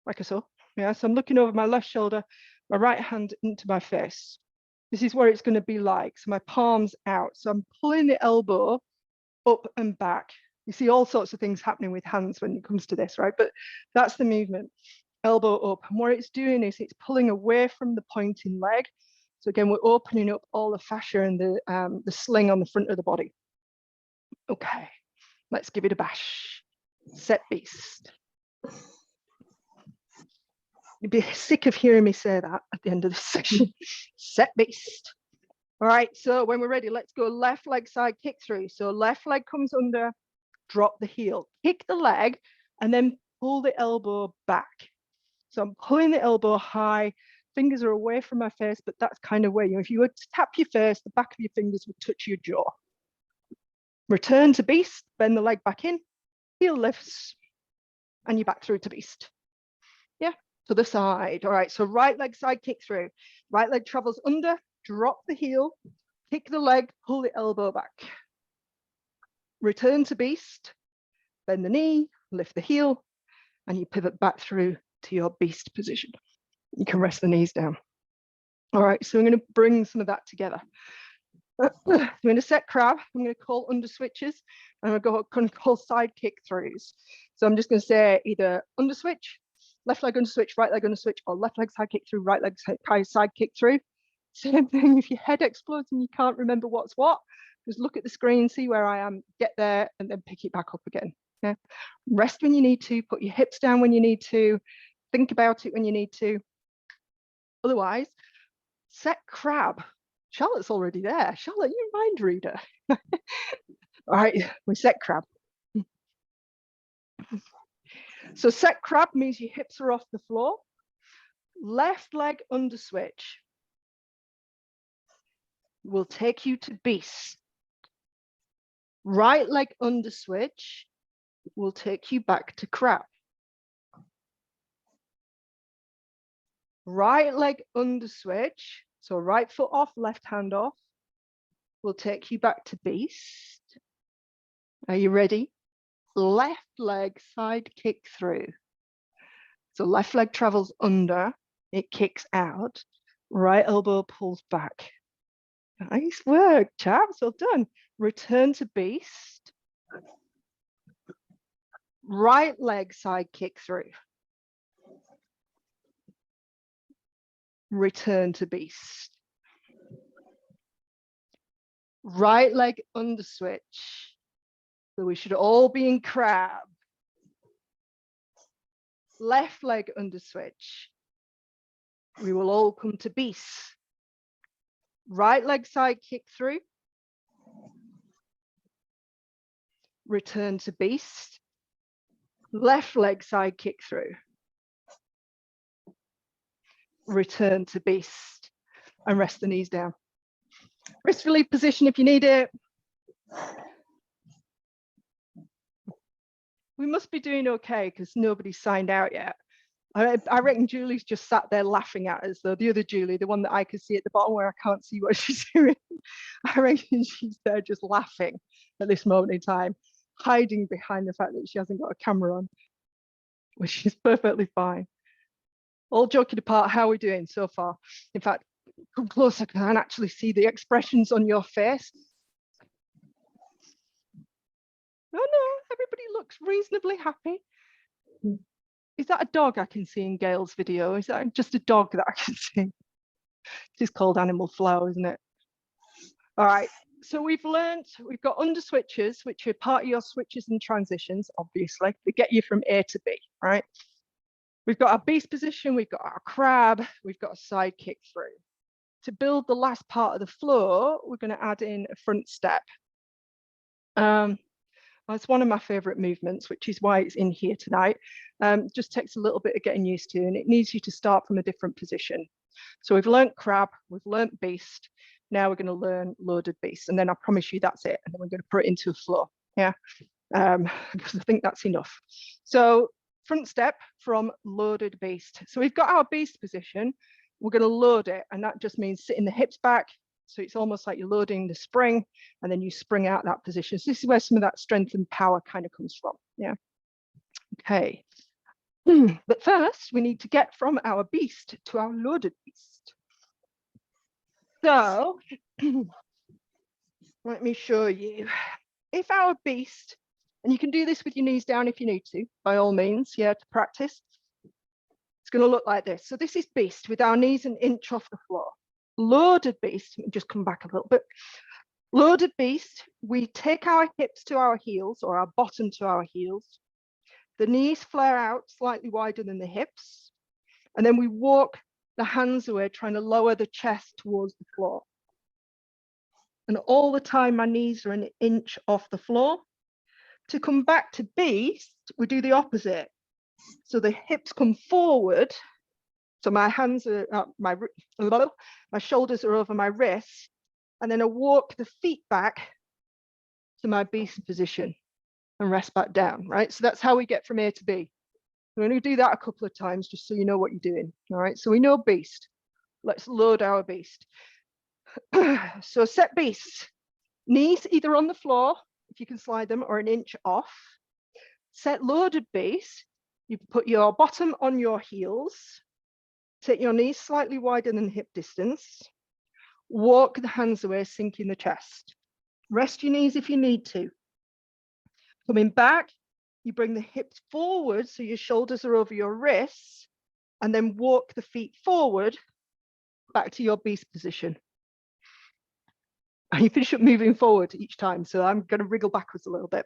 like so. Yeah, so I'm looking over my left shoulder, my right hand into my face. This is where it's going to be like. So my palms out. So I'm pulling the elbow up and back. You see all sorts of things happening with hands when it comes to this, right? But that's the movement. Elbow up. And what it's doing is it's pulling away from the pointing leg. So again, we're opening up all the fascia and the sling on the front of the body. Okay, let's give it a bash. Set beast. You'd be sick of hearing me say that at the end of this session. Set beast. All right, so when we're ready, let's go left leg side kick through. So left leg comes under, drop the heel, kick the leg, and then pull the elbow back. So I'm pulling the elbow high, fingers are away from my face, but that's kind of where if you were to tap your face, the back of your fingers would touch your jaw. Return to beast, bend the leg back in, heel lifts, and you're back through to beast. Yeah, to the side. All right, so right leg side kick through. Right leg travels under, drop the heel, kick the leg, pull the elbow back. Return to beast, bend the knee, lift the heel, and you pivot back through to your beast position. You can rest the knees down. All right, so I'm going to bring some of that together. I'm going to set crab. I'm going to call under switches, and I'm going to call side kick throughs. So I'm just going to say either under switch, left leg under switch, right leg under switch, or left leg side kick through, right leg side kick through. Same thing. If your head explodes and you can't remember what's what, just look at the screen, see where I am, get there, and then pick it back up again. Yeah. Rest when you need to, put your hips down when you need to, think about it when you need to. Otherwise, set crab. Charlotte's already there. Charlotte, you're a mind reader. All right, we set crab. So set crab means your hips are off the floor. Left leg under switch will take you to beast. Right leg under switch will take you back to crab. Right leg under switch, so right foot off, left hand off, will take you back to beast. Are you ready? Left leg side kick through. So left leg travels under, it kicks out, right elbow pulls back. Nice work, chaps, well done. Return to beast. Right leg side kick through. Return to beast. Right leg under switch. So we should all be in crab. Left leg under switch. We will all come to beast. Right leg side kick through. Return to beast. Left leg side kick through. Return to beast. And rest the knees down. Wrist relief position if you need it. We must be doing okay because nobody's signed out yet. I reckon Julie's just sat there laughing at us, though. The other Julie, the one that I can see at the bottom where I can't see what she's doing. I reckon she's there just laughing at this moment in time, hiding behind the fact that she hasn't got a camera on, which is perfectly fine. All joking apart, how are we doing so far? In fact, come closer, I can actually see the expressions on your face. Oh no, everybody looks reasonably happy. Is that a dog I can see in Gail's video? Is that just a dog that I can see? It's called Animal Flow, isn't it? All right, so we've got under switches, which are part of your switches and transitions, obviously. They get you from A to B, right? We've got our beast position, we've got our crab, we've got a side kick through. To build the last part of the floor, we're going to add in a front step. It's one of my favorite movements, which is why it's in here tonight. Just takes a little bit of getting used to, and it needs you to start from a different position. So we've learnt crab, we've learnt beast. Now we're going to learn loaded beast, and then I promise you that's it. And then we're going to put it into a floor. Yeah, because I think that's enough. So front step from loaded beast. So we've got our beast position. We're going to load it, and that just means sitting the hips back. So it's almost like you're loading the spring and then you spring out that position. So this is where some of that strength and power kind of comes from. Yeah. Okay. But first we need to get from our beast to our loaded beast. So let me show you. If our beast, and you can do this with your knees down if you need to, by all means, yeah, to practice. It's going to look like this. So this is beast with our knees an inch off the floor. Loaded beast, let me just come back a little bit. Loaded beast, we take our hips to our heels or our bottom to our heels. The knees flare out slightly wider than the hips. And then we walk the hands away, trying to lower the chest towards the floor. And all the time, my knees are an inch off the floor. To come back to beast, we do the opposite. So the hips come forward. So my hands are my shoulders are over my wrists, and then I walk the feet back to my beast position and rest back down, right? So that's how we get from A to B. We're going to do that a couple of times just so you know what you're doing, all right? So we know beast. Let's load our beast. So set beast. Knees either on the floor, if you can slide them, or an inch off. Set loaded beast. You put your bottom on your heels. Take your knees slightly wider than hip distance. Walk the hands away, sinking the chest. Rest your knees if you need to. Coming back, you bring the hips forward so your shoulders are over your wrists, and then walk the feet forward back to your beast position. And you finish up moving forward each time. So I'm going to wriggle backwards a little bit.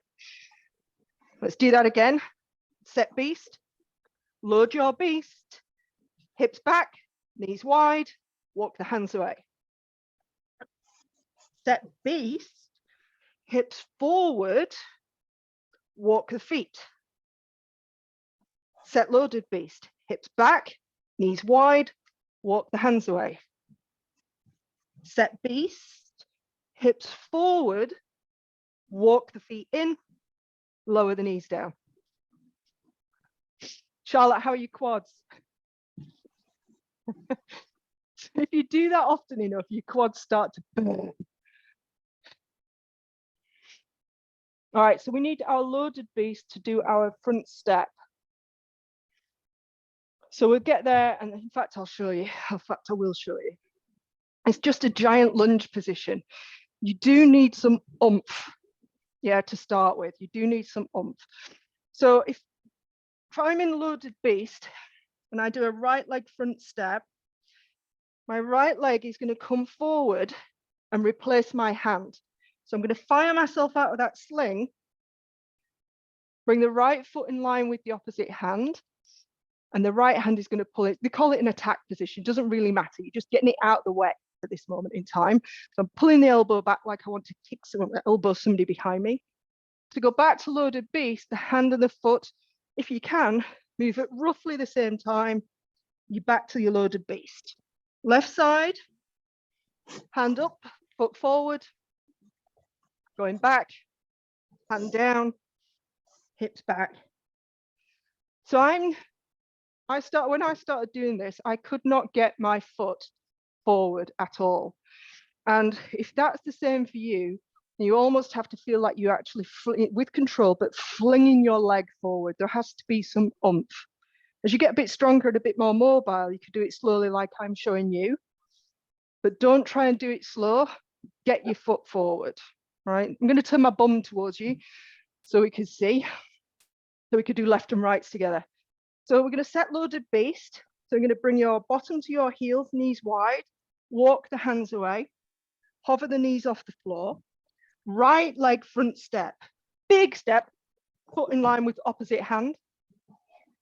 Let's do that again. Set beast. Load your beast. Hips back, knees wide, walk the hands away. Set beast, hips forward, walk the feet. Set loaded beast, hips back, knees wide, walk the hands away. Set beast, hips forward, walk the feet in, lower the knees down. Charlotte, how are your quads? If you do that often enough, your quads start to burn. All right, so we need our loaded beast to do our front step. So we'll get there, and in fact, I'll show you. In fact, I will show you. It's just a giant lunge position. You do need some oomph, yeah, to start with. You do need some oomph. So if I'm in loaded beast and I do a right leg front step, my right leg is going to come forward and replace my hand. So I'm going to fire myself out of that sling, bring the right foot in line with the opposite hand, and the right hand is going to pull it. They call it an attack position. It doesn't really matter. You're just getting it out of the way at this moment in time. So I'm pulling the elbow back like I want to kick someone, elbow somebody behind me. To go back to loaded beast, the hand and the foot, if you can, move at roughly the same time. You're back to your loaded beast. Left side, hand up, foot forward, going back, hand down, hips back. So when I started doing this, I could not get my foot forward at all. And if that's the same for you, you almost have to feel like you're actually with control, but flinging your leg forward. There has to be some oomph. As you get a bit stronger and a bit more mobile, you can do it slowly like I'm showing you, but don't try and do it slow. Get your foot forward, right? I'm going to turn my bum towards you so we can see, so we could do left and rights together. So we're going to set loaded beast. So you're going to bring your bottom to your heels, knees wide, walk the hands away, hover the knees off the floor, right leg front step, big step, foot in line with opposite hand,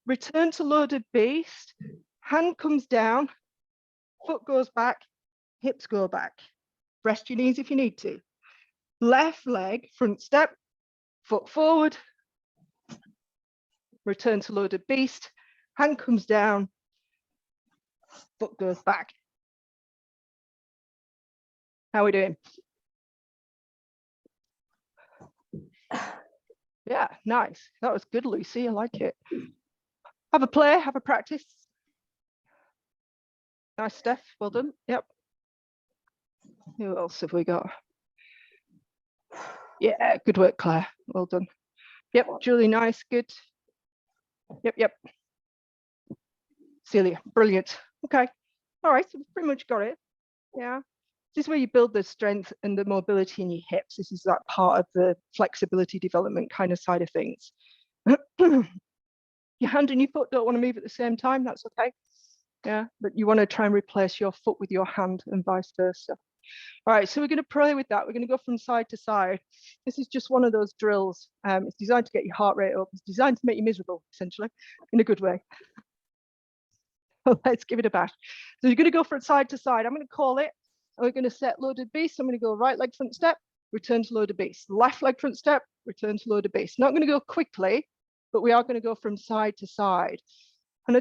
return to loaded beast, hand comes down, foot goes back, hips go back, rest your knees if you need to. Left leg front step, foot forward, return to loaded beast, hand comes down, foot goes back. How are we doing? Yeah, nice. That was good, Lucy. I like it. Have a play, have a practice. Nice, Steph. Well done. Yep. Who else have we got? Yeah, good work, Claire. Well done. Yep, Julie, nice, good. Yep. Celia, brilliant. Okay. All right, so we've pretty much got it. Yeah. This is where you build the strength and the mobility in your hips. This is that part of the flexibility development kind of side of things. Your hand and your foot don't want to move at the same time. That's okay. Yeah, but you want to try and replace your foot with your hand and vice versa. All right, so we're going to play with that. We're going to go from side to side. This is just one of those drills. It's designed to get your heart rate up. It's designed to make you miserable, essentially, in a good way. Let's give it a bash. So you're going to go from side to side. I'm going to call it. And we're going to set loaded beast. I'm going to go right leg front step, return to loaded beast. Left leg front step, return to loaded beast. Not going to go quickly, but we are going to go from side to side. And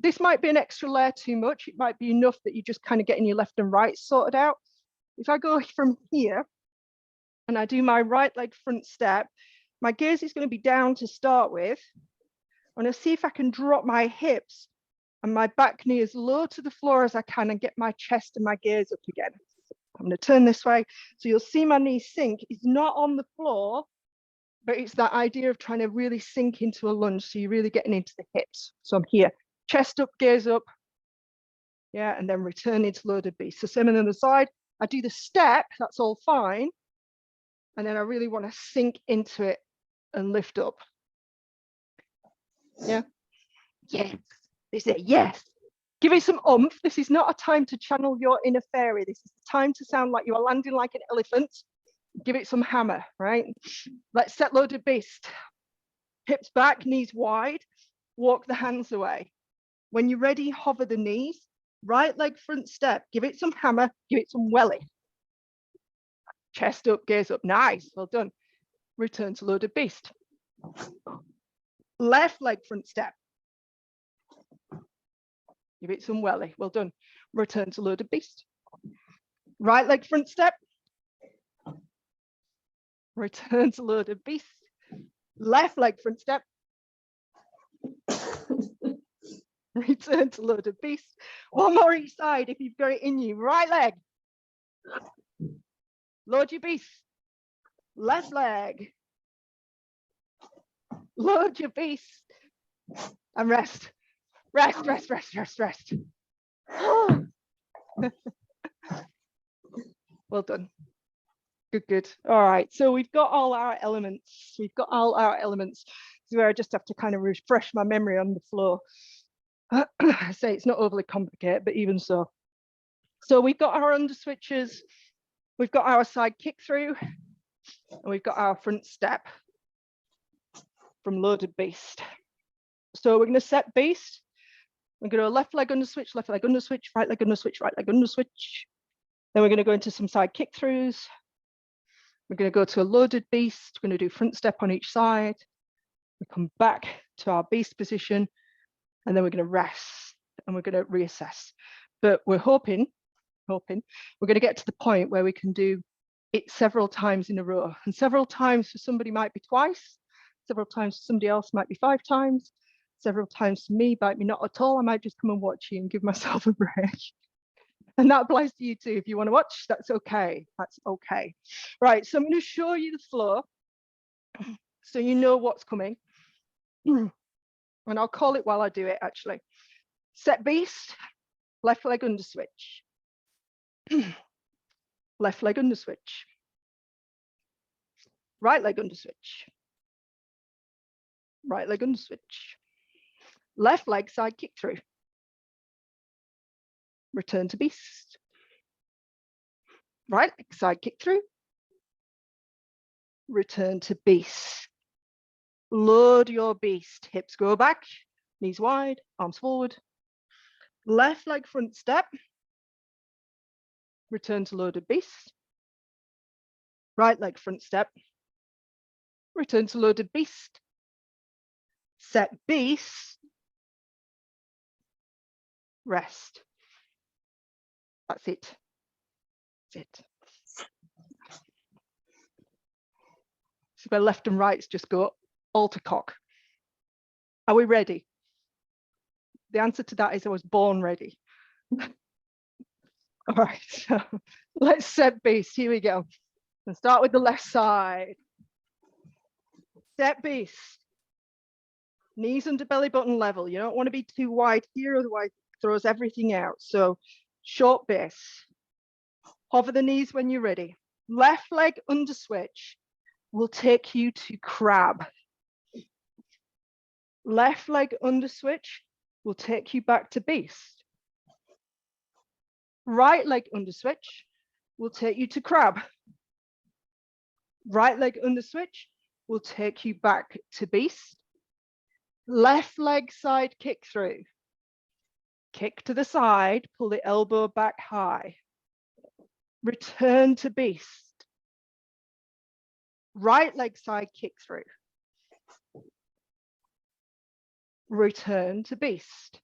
this might be an extra layer too much. It might be enough that you're just kind of getting your left and right sorted out. If I go from here and I do my right leg front step, my gaze is going to be down to start with. I'm going to see if I can drop my hips and my back knee as low to the floor as I can and get my chest and my gaze up again. I'm going to turn this way. So you'll see my knee sink. It's not on the floor, but it's that idea of trying to really sink into a lunge. So you're really getting into the hips. So I'm here, chest up, gaze up. Yeah, and then return into loaded beast. So same on the other side. I do the step, that's all fine. And then I really want to sink into it and lift up. Yeah. Yes. They say yes. Give it some oomph. This is not a time to channel your inner fairy. This is the time to sound like you are landing like an elephant. Give it some hammer, right? Let's set loaded beast. Hips back, knees wide. Walk the hands away. When you're ready, hover the knees. Right leg front step. Give it some hammer. Give it some welly. Chest up, gaze up. Nice. Well done. Return to loaded beast. Left leg front step. Give it some welly. Well done. Return to loaded beast. Right leg front step. Return to loaded beast. Left leg front step. Return to loaded beast. One more each side if you've got it in you. Right leg. Load your beast. Left leg. Load your beast. And rest. Rest, rest, rest, rest, rest. Well done. Good, good. All right, so we've got all our elements. We've got all our elements. So where I just have to kind of refresh my memory on the floor. I say it's not overly complicated, but even so. So we've got our under switches, we've got our side kick through, and we've got our front step from loaded beast. So we're going to set beast. We're going to go left leg under switch, right leg under switch, right leg under switch. Then we're going to go into some side kick throughs. We're going to go to a loaded beast. We're going to do front step on each side. We come back to our beast position, and then we're going to rest and we're going to reassess. But we're hoping we're going to get to the point where we can do it several times in a row. And several times for somebody might be twice. Several times for somebody else might be 5 times. Several times for me might be not at all. I might just come and watch you and give myself a break. And that applies to you too. If you want to watch, that's okay. That's okay. Right, so I'm going to show you the flow so you know what's coming. And I'll call it while I do it, actually. Set beast, left leg under switch. Left leg under switch. Right leg under switch. Right leg under switch. Left leg side kick through. Return to beast. Right leg side kick through. Return to beast. Load your beast. Hips go back, knees wide, arms forward. Left leg front step. Return to loaded beast. Right leg front step. Return to loaded beast. Set beast. Rest. That's it. That's it. So where left and rights just go alter cock. Are we ready? The answer to that is I was born ready. All right, so let's set beast. Here we go. Let's start with the left side. Set beast. Knees under belly button level. You don't want to be too wide here, otherwise it throws everything out. So short base. Hover the knees when you're ready. Left leg under switch will take you to crab. Left leg under switch will take you back to beast. Right leg under switch will take you to crab. Right leg under switch will take you back to beast. Left leg side kick through. Kick to the side, pull the elbow back high. Return to beast. Right leg side kick through. Return to beast.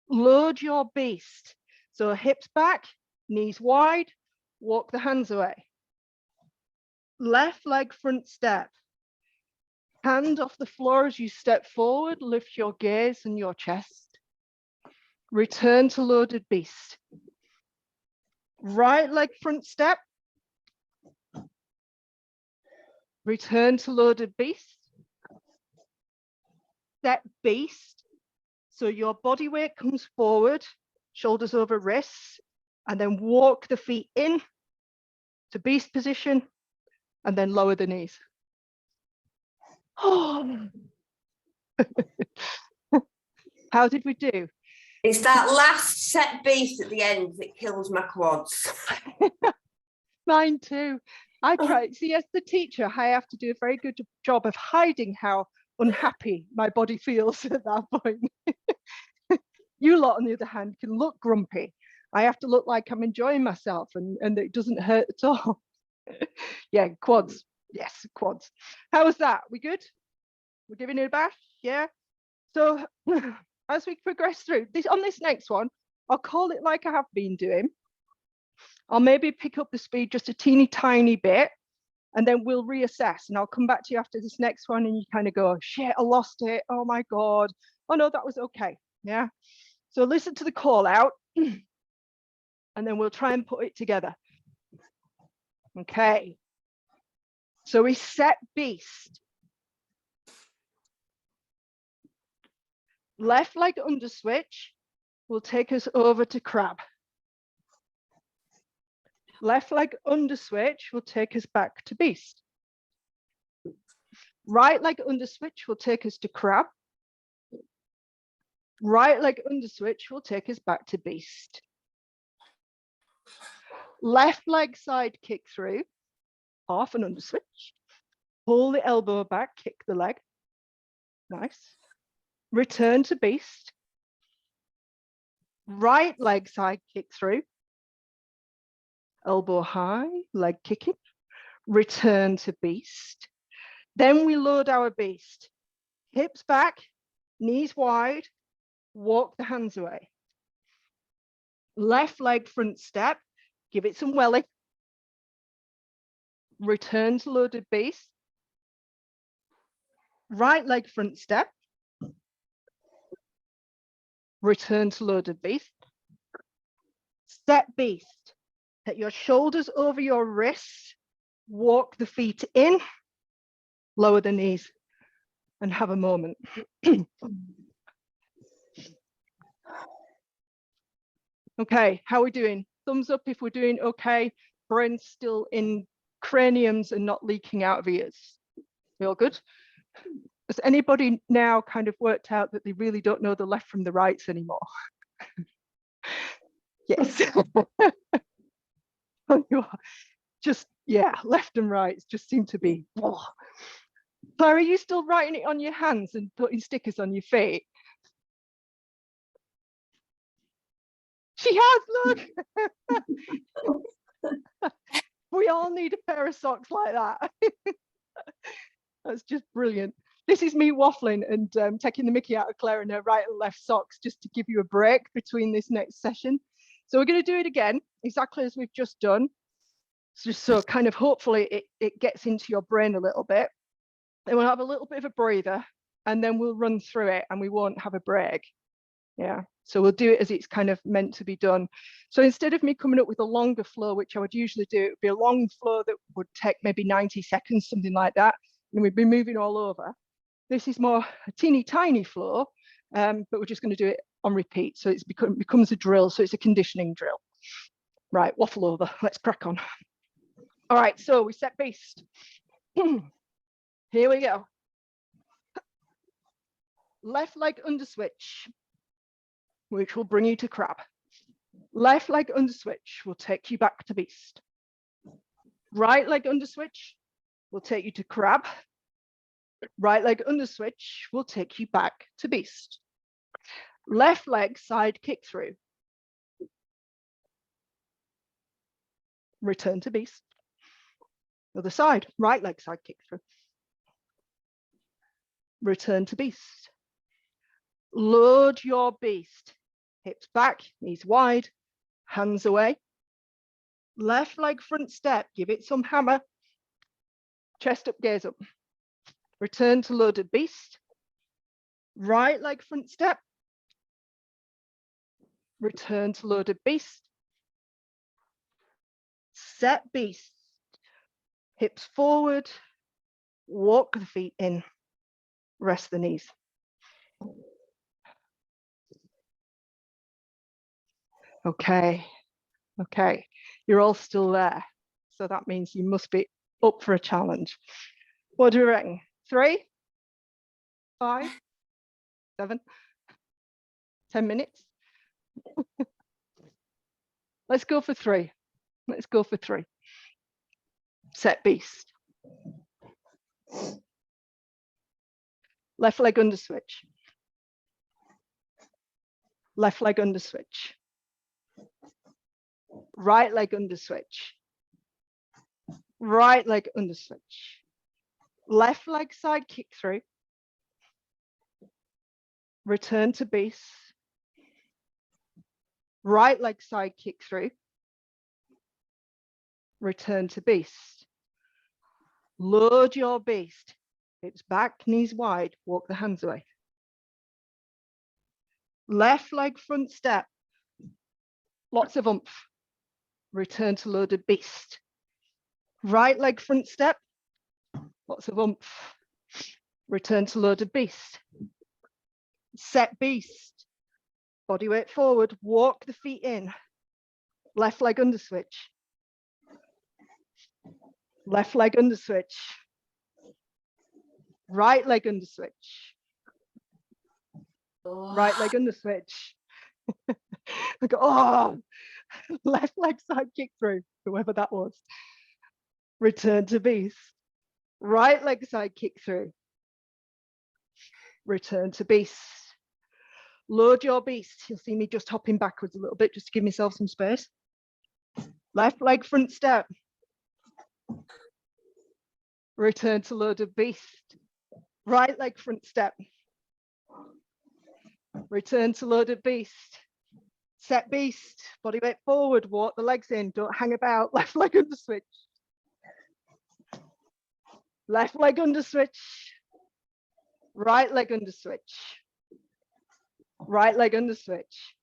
Load your beast. So hips back, knees wide, walk the hands away. Left leg front step. Hand off the floor as you step forward, lift your gaze and your chest. Return to loaded beast. Right leg front step. Return to loaded beast. Set beast. So your body weight comes forward, shoulders over wrists, and then walk the feet in to beast position, and then lower the knees. Oh. How did we do? It's that last set beast at the end that kills my quads. Mine too. I try. See, as the teacher, I have to do a very good job of hiding how unhappy my body feels at that point. You lot, on the other hand, can look grumpy. I have to look like I'm enjoying myself and it doesn't hurt at all. Yeah, quads. Yes, quads. How was that? We good? We're giving it a bash? Yeah. So as we progress through this, on this next one, I'll call it like I have been doing. I'll maybe pick up the speed just a teeny tiny bit, and then we'll reassess. And I'll come back to you after this next one, and you kind of go, shit, I lost it. Oh my God. Oh no, that was okay. Yeah. So listen to the call out, and then we'll try and put it together. Okay. So we set beast. Left leg under switch will take us over to crab. Left leg under switch will take us back to beast. Right leg under switch will take us to crab. Right leg under switch will take us back to beast. Left leg side kick through, half and under switch. Pull the elbow back, kick the leg. Nice. Return to beast. Right leg side kick through. Elbow high, leg kicking. Return to beast. Then we load our beast. Hips back, knees wide, walk the hands away. Left leg front step, give it some welly. Return to loaded beast. Right leg front step. Return to loaded beast. Step beast. Take your shoulders over your wrists. Walk the feet in. Lower the knees and have a moment. Okay, how are we doing? Thumbs up if we're doing okay. Brain's still in craniums and not leaking out of ears. We all good? Has anybody now kind of worked out that they really don't know the left from the rights anymore? Yes. You are. Just, yeah, left and rights just seem to be. Oh. Claire, are you still writing it on your hands and putting stickers on your feet? She has, look. We all need a pair of socks like that. That's just brilliant. This is me waffling and taking the mickey out of Claire and her right and left socks just to give you a break between this next session. So we're going to do it again, exactly as we've just done. So kind of hopefully it gets into your brain a little bit. Then we'll have a little bit of a breather and then we'll run through it and we won't have a break. Yeah, so we'll do it as it's kind of meant to be done. So instead of me coming up with a longer flow, which I would usually do, it would be a long flow that would take maybe 90 seconds, something like that. And we'd be moving all over. This is more a teeny tiny flow, but we're just going to do it on repeat. So it becomes a drill. So it's a conditioning drill. Right, waffle over. Let's crack on. All right, so we set beast. Here we go. Left leg under switch, which will bring you to crab. Left leg under switch will take you back to beast. Right leg under switch will take you to crab. Right leg under switch will take you back to beast. Left leg side kick through. Return to beast. Other side, right leg side kick through. Return to beast. Load your beast. Hips back, knees wide, hands away. Left leg front step, give it some hammer. Chest up, gaze up. Return to loaded beast. Right leg front step. Return to loaded beast. Set beast. Hips forward, walk the feet in, rest the knees. Okay, okay, you're all still there. So that means you must be up for a challenge. What do you reckon? 3, 5, 7, 10 minutes? Let's go for 3. Let's go for 3. Set beast. Left leg under switch. Left leg under switch. Right leg under switch. Right leg under switch. Left leg side kick through. return to beast, right leg side kick through, return to beast. Load your beast, hips back, knees wide, walk the hands away. Left leg front step, lots of oomph, return to loaded beast. Right leg front step, lots of oomph, return to loaded beast. Set beast, body weight forward, walk the feet in, left leg under switch, left leg under switch, right leg under switch, right leg under switch. I go, oh, left leg side kick through, whoever that was. Return to beast, right leg side kick through, return to beast. Load your beast. You'll see me just hopping backwards a little bit just to give myself some space. Left leg front step. Return to loaded beast. Right leg front step. Return to loaded beast. Set beast. Body weight forward. Walk the legs in. Don't hang about. Left leg under switch. Left leg under switch. Right leg under switch. Right leg under switch.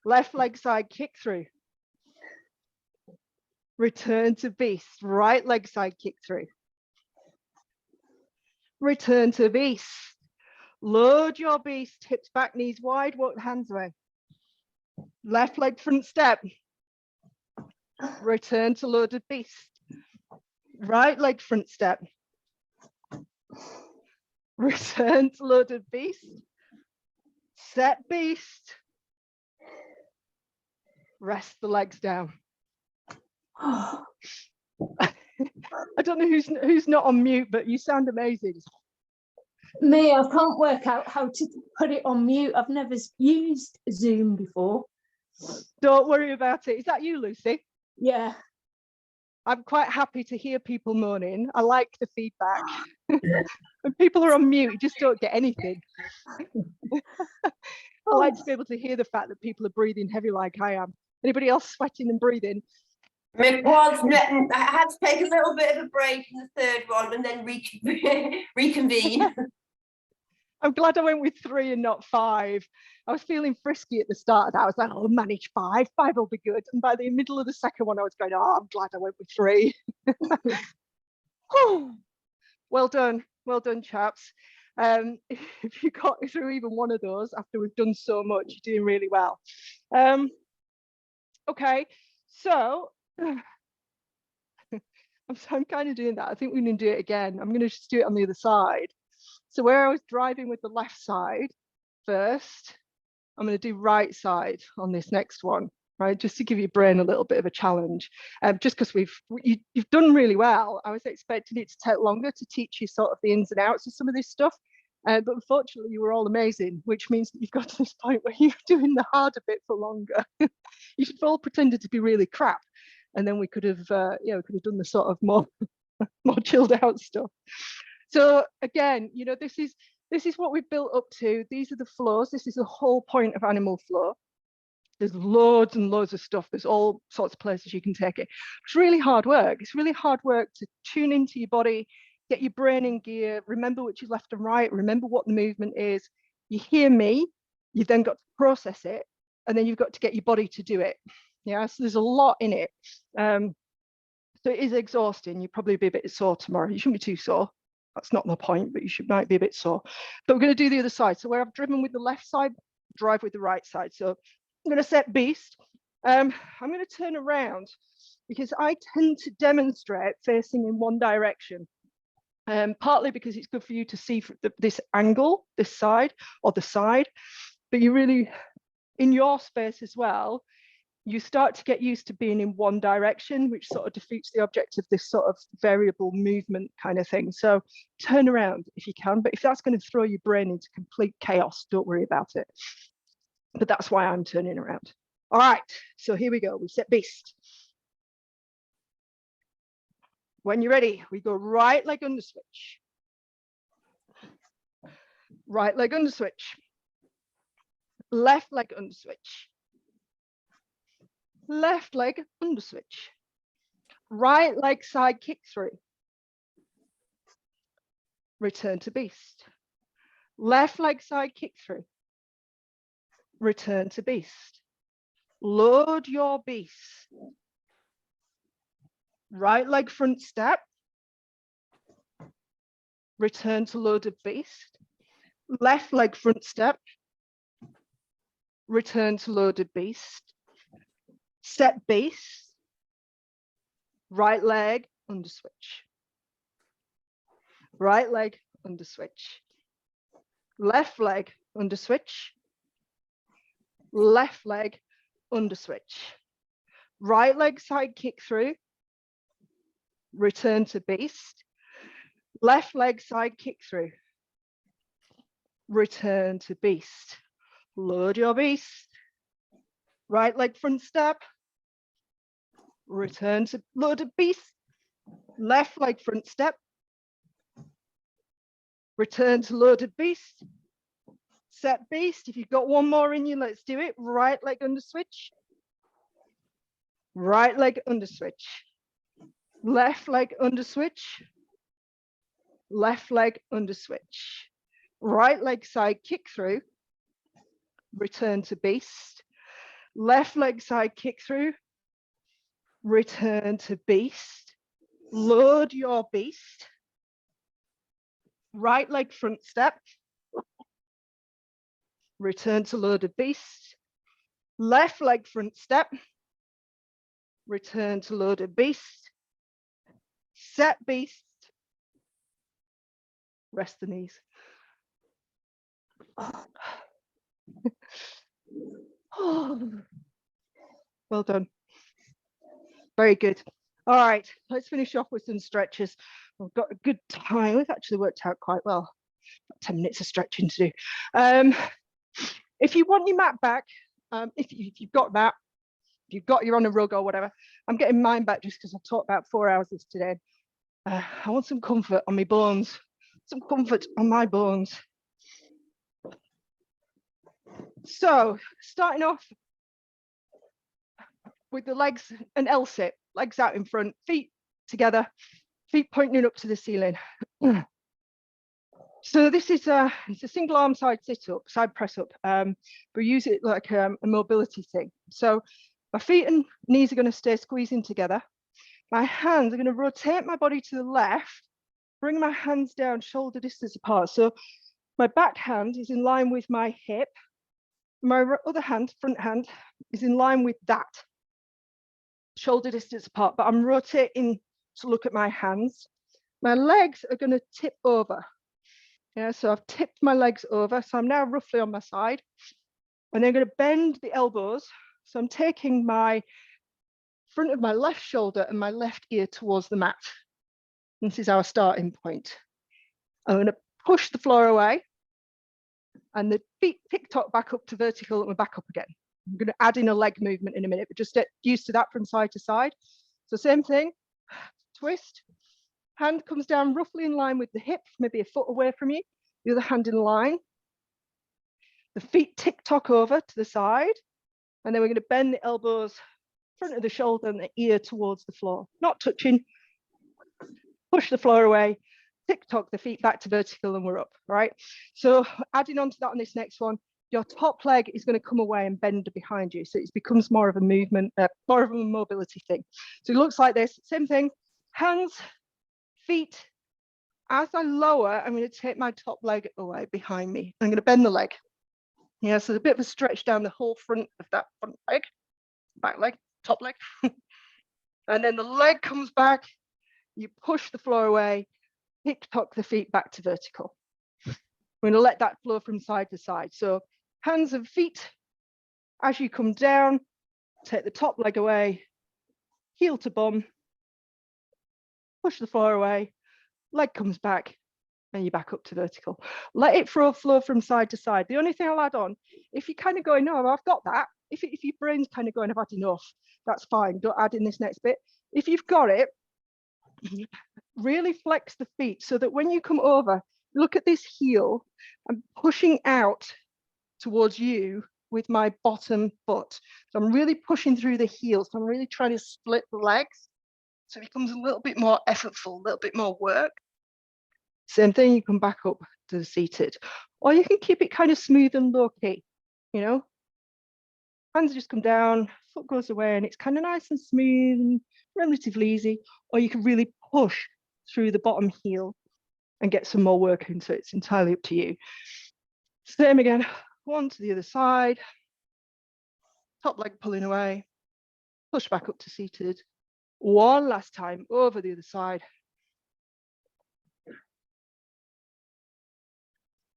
Left leg side kick through. Return to beast. Right leg side kick through. Return to beast. Load your beast. Hips back, knees wide. Walk the hands away. Left leg front step. Return to loaded beast. Right leg front step. Return to loaded beast. Set beast. Rest the legs down. I don't know who's not on mute, but you sound amazing. Me, I can't work out how to put it on mute. I've never used Zoom before. Don't worry about it. Is that you, Lucy? Yeah. I'm quite happy to hear people moaning. I like the feedback. When people are on mute, you just don't get anything. I like to be able to hear the fact that people are breathing heavy like I am. Anybody else sweating and breathing? My quads, I had to take a little bit of a break in the third one and then reconvene. I'm glad I went with 3 and not 5. I was feeling frisky at the start of that. I was like, oh, I'll manage 5. 5 will be good. And by the middle of the second one, I was going, oh, I'm glad I went with 3. Well done. Well done, chaps. If you got through even one of those after we've done so much, you're doing really well. Okay, so I'm kind of doing that. I think we're going to do it again. I'm going to just do it on the other side. So where I was driving with the left side first, I'm going to do right side on this next one, right? Just to give your brain a little bit of a challenge. Just because you've done really well. I was expecting it to take longer to teach you sort of the ins and outs of some of this stuff. But unfortunately, you were all amazing, which means that you've got to this point where you're doing the harder bit for longer. You should have all pretended to be really crap. And then we could have, we could have done the sort of more chilled out stuff. So again, you know, this is what we've built up to. These are the flows. This is the whole point of animal flow. There's loads and loads of stuff. There's all sorts of places you can take it. It's really hard work. It's really hard work to tune into your body, get your brain in gear, remember which is left and right, remember what the movement is. You hear me, you've then got to process it, and then you've got to get your body to do it. Yeah, so there's a lot in it. So it is exhausting. You'll probably be a bit sore tomorrow. You shouldn't be too sore. That's not the point, but might be a bit sore. But we're going to do the other side. So where I've driven with the left side, drive with the right side. So I'm going to set beast. I'm going to turn around because I tend to demonstrate facing in one direction. Partly because it's good for you to see this angle, this side or the side, but you really, in your space as well, you start to get used to being in one direction, which sort of defeats the object of this sort of variable movement kind of thing. So turn around if you can, but if that's going to throw your brain into complete chaos, don't worry about it. But that's why I'm turning around. All right, so here we go. We set beast. When you're ready, we go right leg under switch. Right leg under switch. left leg under switch, left leg under switch, right leg side kick through, return to beast, left leg side kick through, return to beast, load your beast, right leg front step, return to loaded beast, left leg front step, return to loaded beast, set beast, right leg under switch, right leg under switch, left leg under switch, left leg under switch, right leg side kick through, return to beast, left leg side kick through, return to beast, load your beast, right leg front step, return to loaded beast, left leg front step, return to loaded beast, set beast. If you've got one more in you, let's do it. Right leg under switch, right leg under switch, left leg under switch, left leg under switch, right leg side kick through, return to beast, left leg side kick through, return to beast, load your beast, right leg front step, return to loaded beast, left leg front step, return to loaded beast, set beast, rest the knees. Well done. Very good. All right, let's finish off with some stretches. We've got a good time. We've actually worked out quite well. 10 minutes of stretching to do. If you want your mat back, if you've got that, if you've got you're on a rug or whatever, I'm getting mine back just because I've taught about 4 hours this today. I want some comfort on my bones, some comfort on my bones. So starting off with the legs, an L sit, legs out in front, feet together, feet pointing up to the ceiling. So this is it's a single arm side sit up, side press up. We use it like a mobility thing. So my feet and knees are going to stay squeezing together. My hands are going to rotate my body to the left, bring my hands down shoulder distance apart. So my back hand is in line with my hip. My other hand, front hand, is in line with that, shoulder distance apart, but I'm rotating to look at my hands. My legs are going to tip over. Yeah, so I've tipped my legs over, so I'm now roughly on my side. And then I'm going to bend the elbows. So I'm taking my front of my left shoulder and my left ear towards the mat. This is our starting point. I'm going to push the floor away. And the feet tick-tock back up to vertical and we're back up again. I'm going to add in a leg movement in a minute, but just get used to that from side to side. So same thing, twist, hand comes down roughly in line with the hip, maybe a foot away from you, the other hand in line. The feet tick-tock over to the side, and then we're going to bend the elbows, front of the shoulder and the ear towards the floor, not touching, push the floor away, tick-tock the feet back to vertical and we're up, right? So adding on to that on this next one, your top leg is going to come away and bend behind you. So it becomes more of a movement, more of a mobility thing. So it looks like this, same thing, hands, feet. As I lower, I'm going to take my top leg away behind me. I'm going to bend the leg. Yeah, so there's a bit of a stretch down the whole front of that front leg, back leg, top leg. And then the leg comes back, you push the floor away, tick-tock the feet back to vertical. We're going to let that flow from side to side. So hands and feet, as you come down, take the top leg away, heel to bum, push the floor away, leg comes back, and you're back up to vertical. Let it flow from side to side. The only thing I'll add on, if you're kind of going, no, I've got that. If your brain's kind of going, I've had enough, that's fine. Don't add in this next bit. If you've got it, really flex the feet so that when you come over, look at this heel, I'm pushing out towards you with my bottom foot. So I'm really pushing through the heel. So I'm really trying to split the legs. So it becomes a little bit more effortful, a little bit more work. Same thing, you come back up to the seated. Or you can keep it kind of smooth and low key, you know? Hands just come down, foot goes away, and it's kind of nice and smooth and relatively easy. Or you can really push through the bottom heel and get some more work in, so it's entirely up to you. Same again, one to the other side, top leg pulling away, push back up to seated. One last time, over the other side.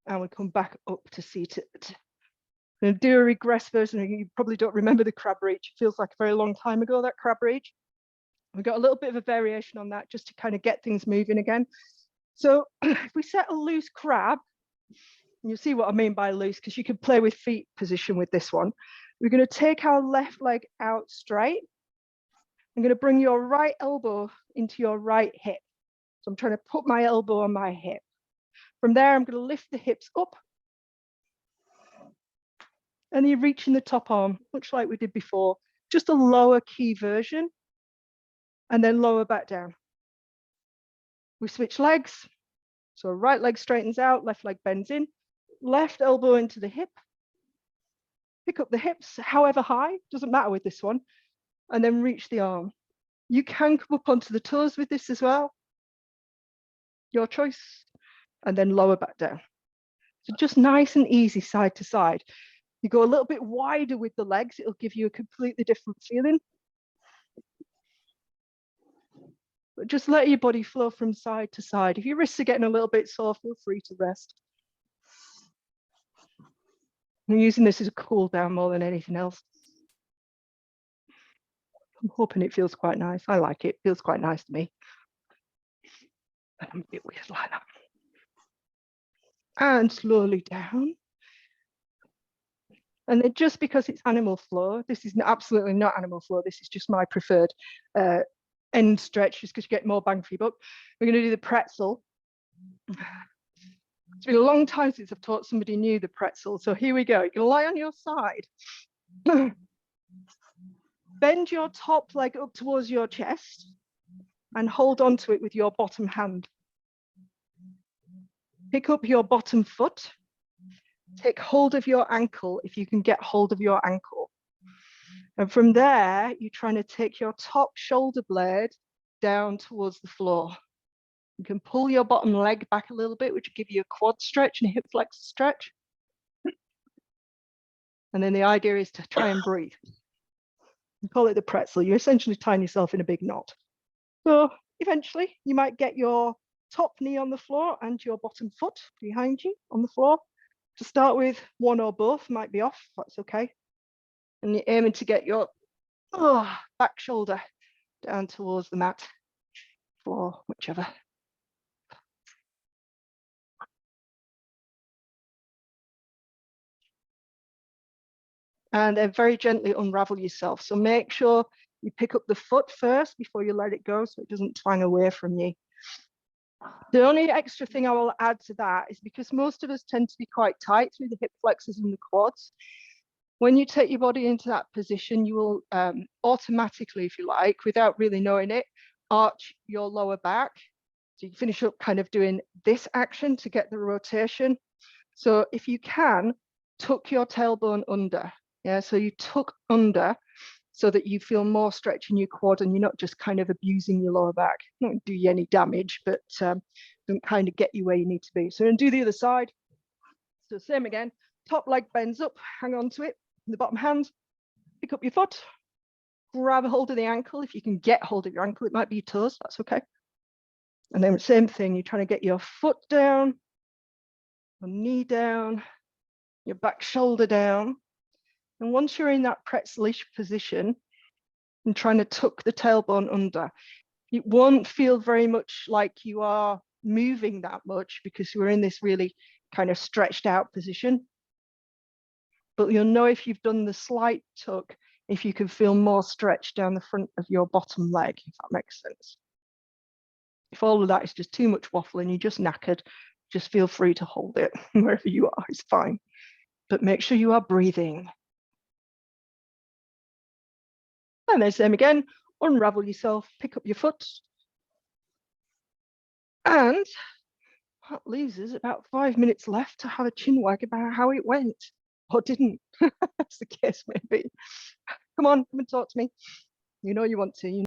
And we come back up to seated. I'm going to do a regress version. You probably don't remember the crab reach. It feels like a very long time ago, that crab reach. We've got a little bit of a variation on that just to kind of get things moving again. So if we set a loose crab, and you'll see what I mean by loose, because you can play with feet position with this one. We're going to take our left leg out straight. I'm going to bring your right elbow into your right hip. So I'm trying to put my elbow on my hip. From there, I'm going to lift the hips up. And you're reaching the top arm, much like we did before, just a lower key version, and then lower back down. We switch legs. So right leg straightens out, left leg bends in, left elbow into the hip. Pick up the hips, however high, doesn't matter with this one, and then reach the arm. You can come up onto the toes with this as well. Your choice, and then lower back down. So just nice and easy side to side. You go a little bit wider with the legs, it'll give you a completely different feeling. But just let your body flow from side to side. If your wrists are getting a little bit sore, feel free to rest. I'm using this as a cool down more than anything else. I'm hoping it feels quite nice. I like it, feels quite nice to me. And I'm a bit weird like that. And slowly down. And then just because it's animal flow, this is absolutely not animal flow, this is just my preferred end stretch, just because you get more bang for your buck. We're going to do the pretzel. It's been a long time since I've taught somebody new the pretzel, so here we go. You're going to lie on your side. Bend your top leg up towards your chest and hold on to it with your bottom hand. Pick up your bottom foot. Take hold of your ankle if you can get hold of your ankle. And from there, you're trying to take your top shoulder blade down towards the floor. You can pull your bottom leg back a little bit, which will give you a quad stretch and a hip flexor stretch. And then the idea is to try and breathe. You call it the pretzel. You're essentially tying yourself in a big knot. So eventually you might get your top knee on the floor and your bottom foot behind you on the floor. To start with, one or both might be off, that's okay. And you're aiming to get your back shoulder down towards the mat, floor, whichever. And then very gently unravel yourself. So make sure you pick up the foot first before you let it go so it doesn't twang away from you. The only extra thing I will add to that is because most of us tend to be quite tight through the hip flexors and the quads. When you take your body into that position, you will automatically, if you like, without really knowing it, arch your lower back. So you finish up kind of doing this action to get the rotation. So if you can, tuck your tailbone under. Yeah, so you tuck under so that you feel more stretch in your quad and you're not just kind of abusing your lower back. Not do you any damage, but don't kind of get you where you need to be. So and do the other side. So same again, top leg bends up, hang on to it, the bottom hand, pick up your foot, grab a hold of the ankle. If you can get hold of your ankle, it might be your toes, that's okay. And then same thing, you're trying to get your foot down, your knee down, your back shoulder down. And once you're in that pretzelish position and trying to tuck the tailbone under, it won't feel very much like you are moving that much because we're in this really kind of stretched out position. But you'll know if you've done the slight tuck, if you can feel more stretch down the front of your bottom leg, if that makes sense. If all of that is just too much waffling, you're just knackered, just feel free to hold it wherever you are, it's fine. But make sure you are breathing. And then same again, unravel yourself, pick up your foot. And that leaves us about 5 minutes left to have a chin wag about how it went or didn't, as the case may be. Come on and talk to me. You know you want to.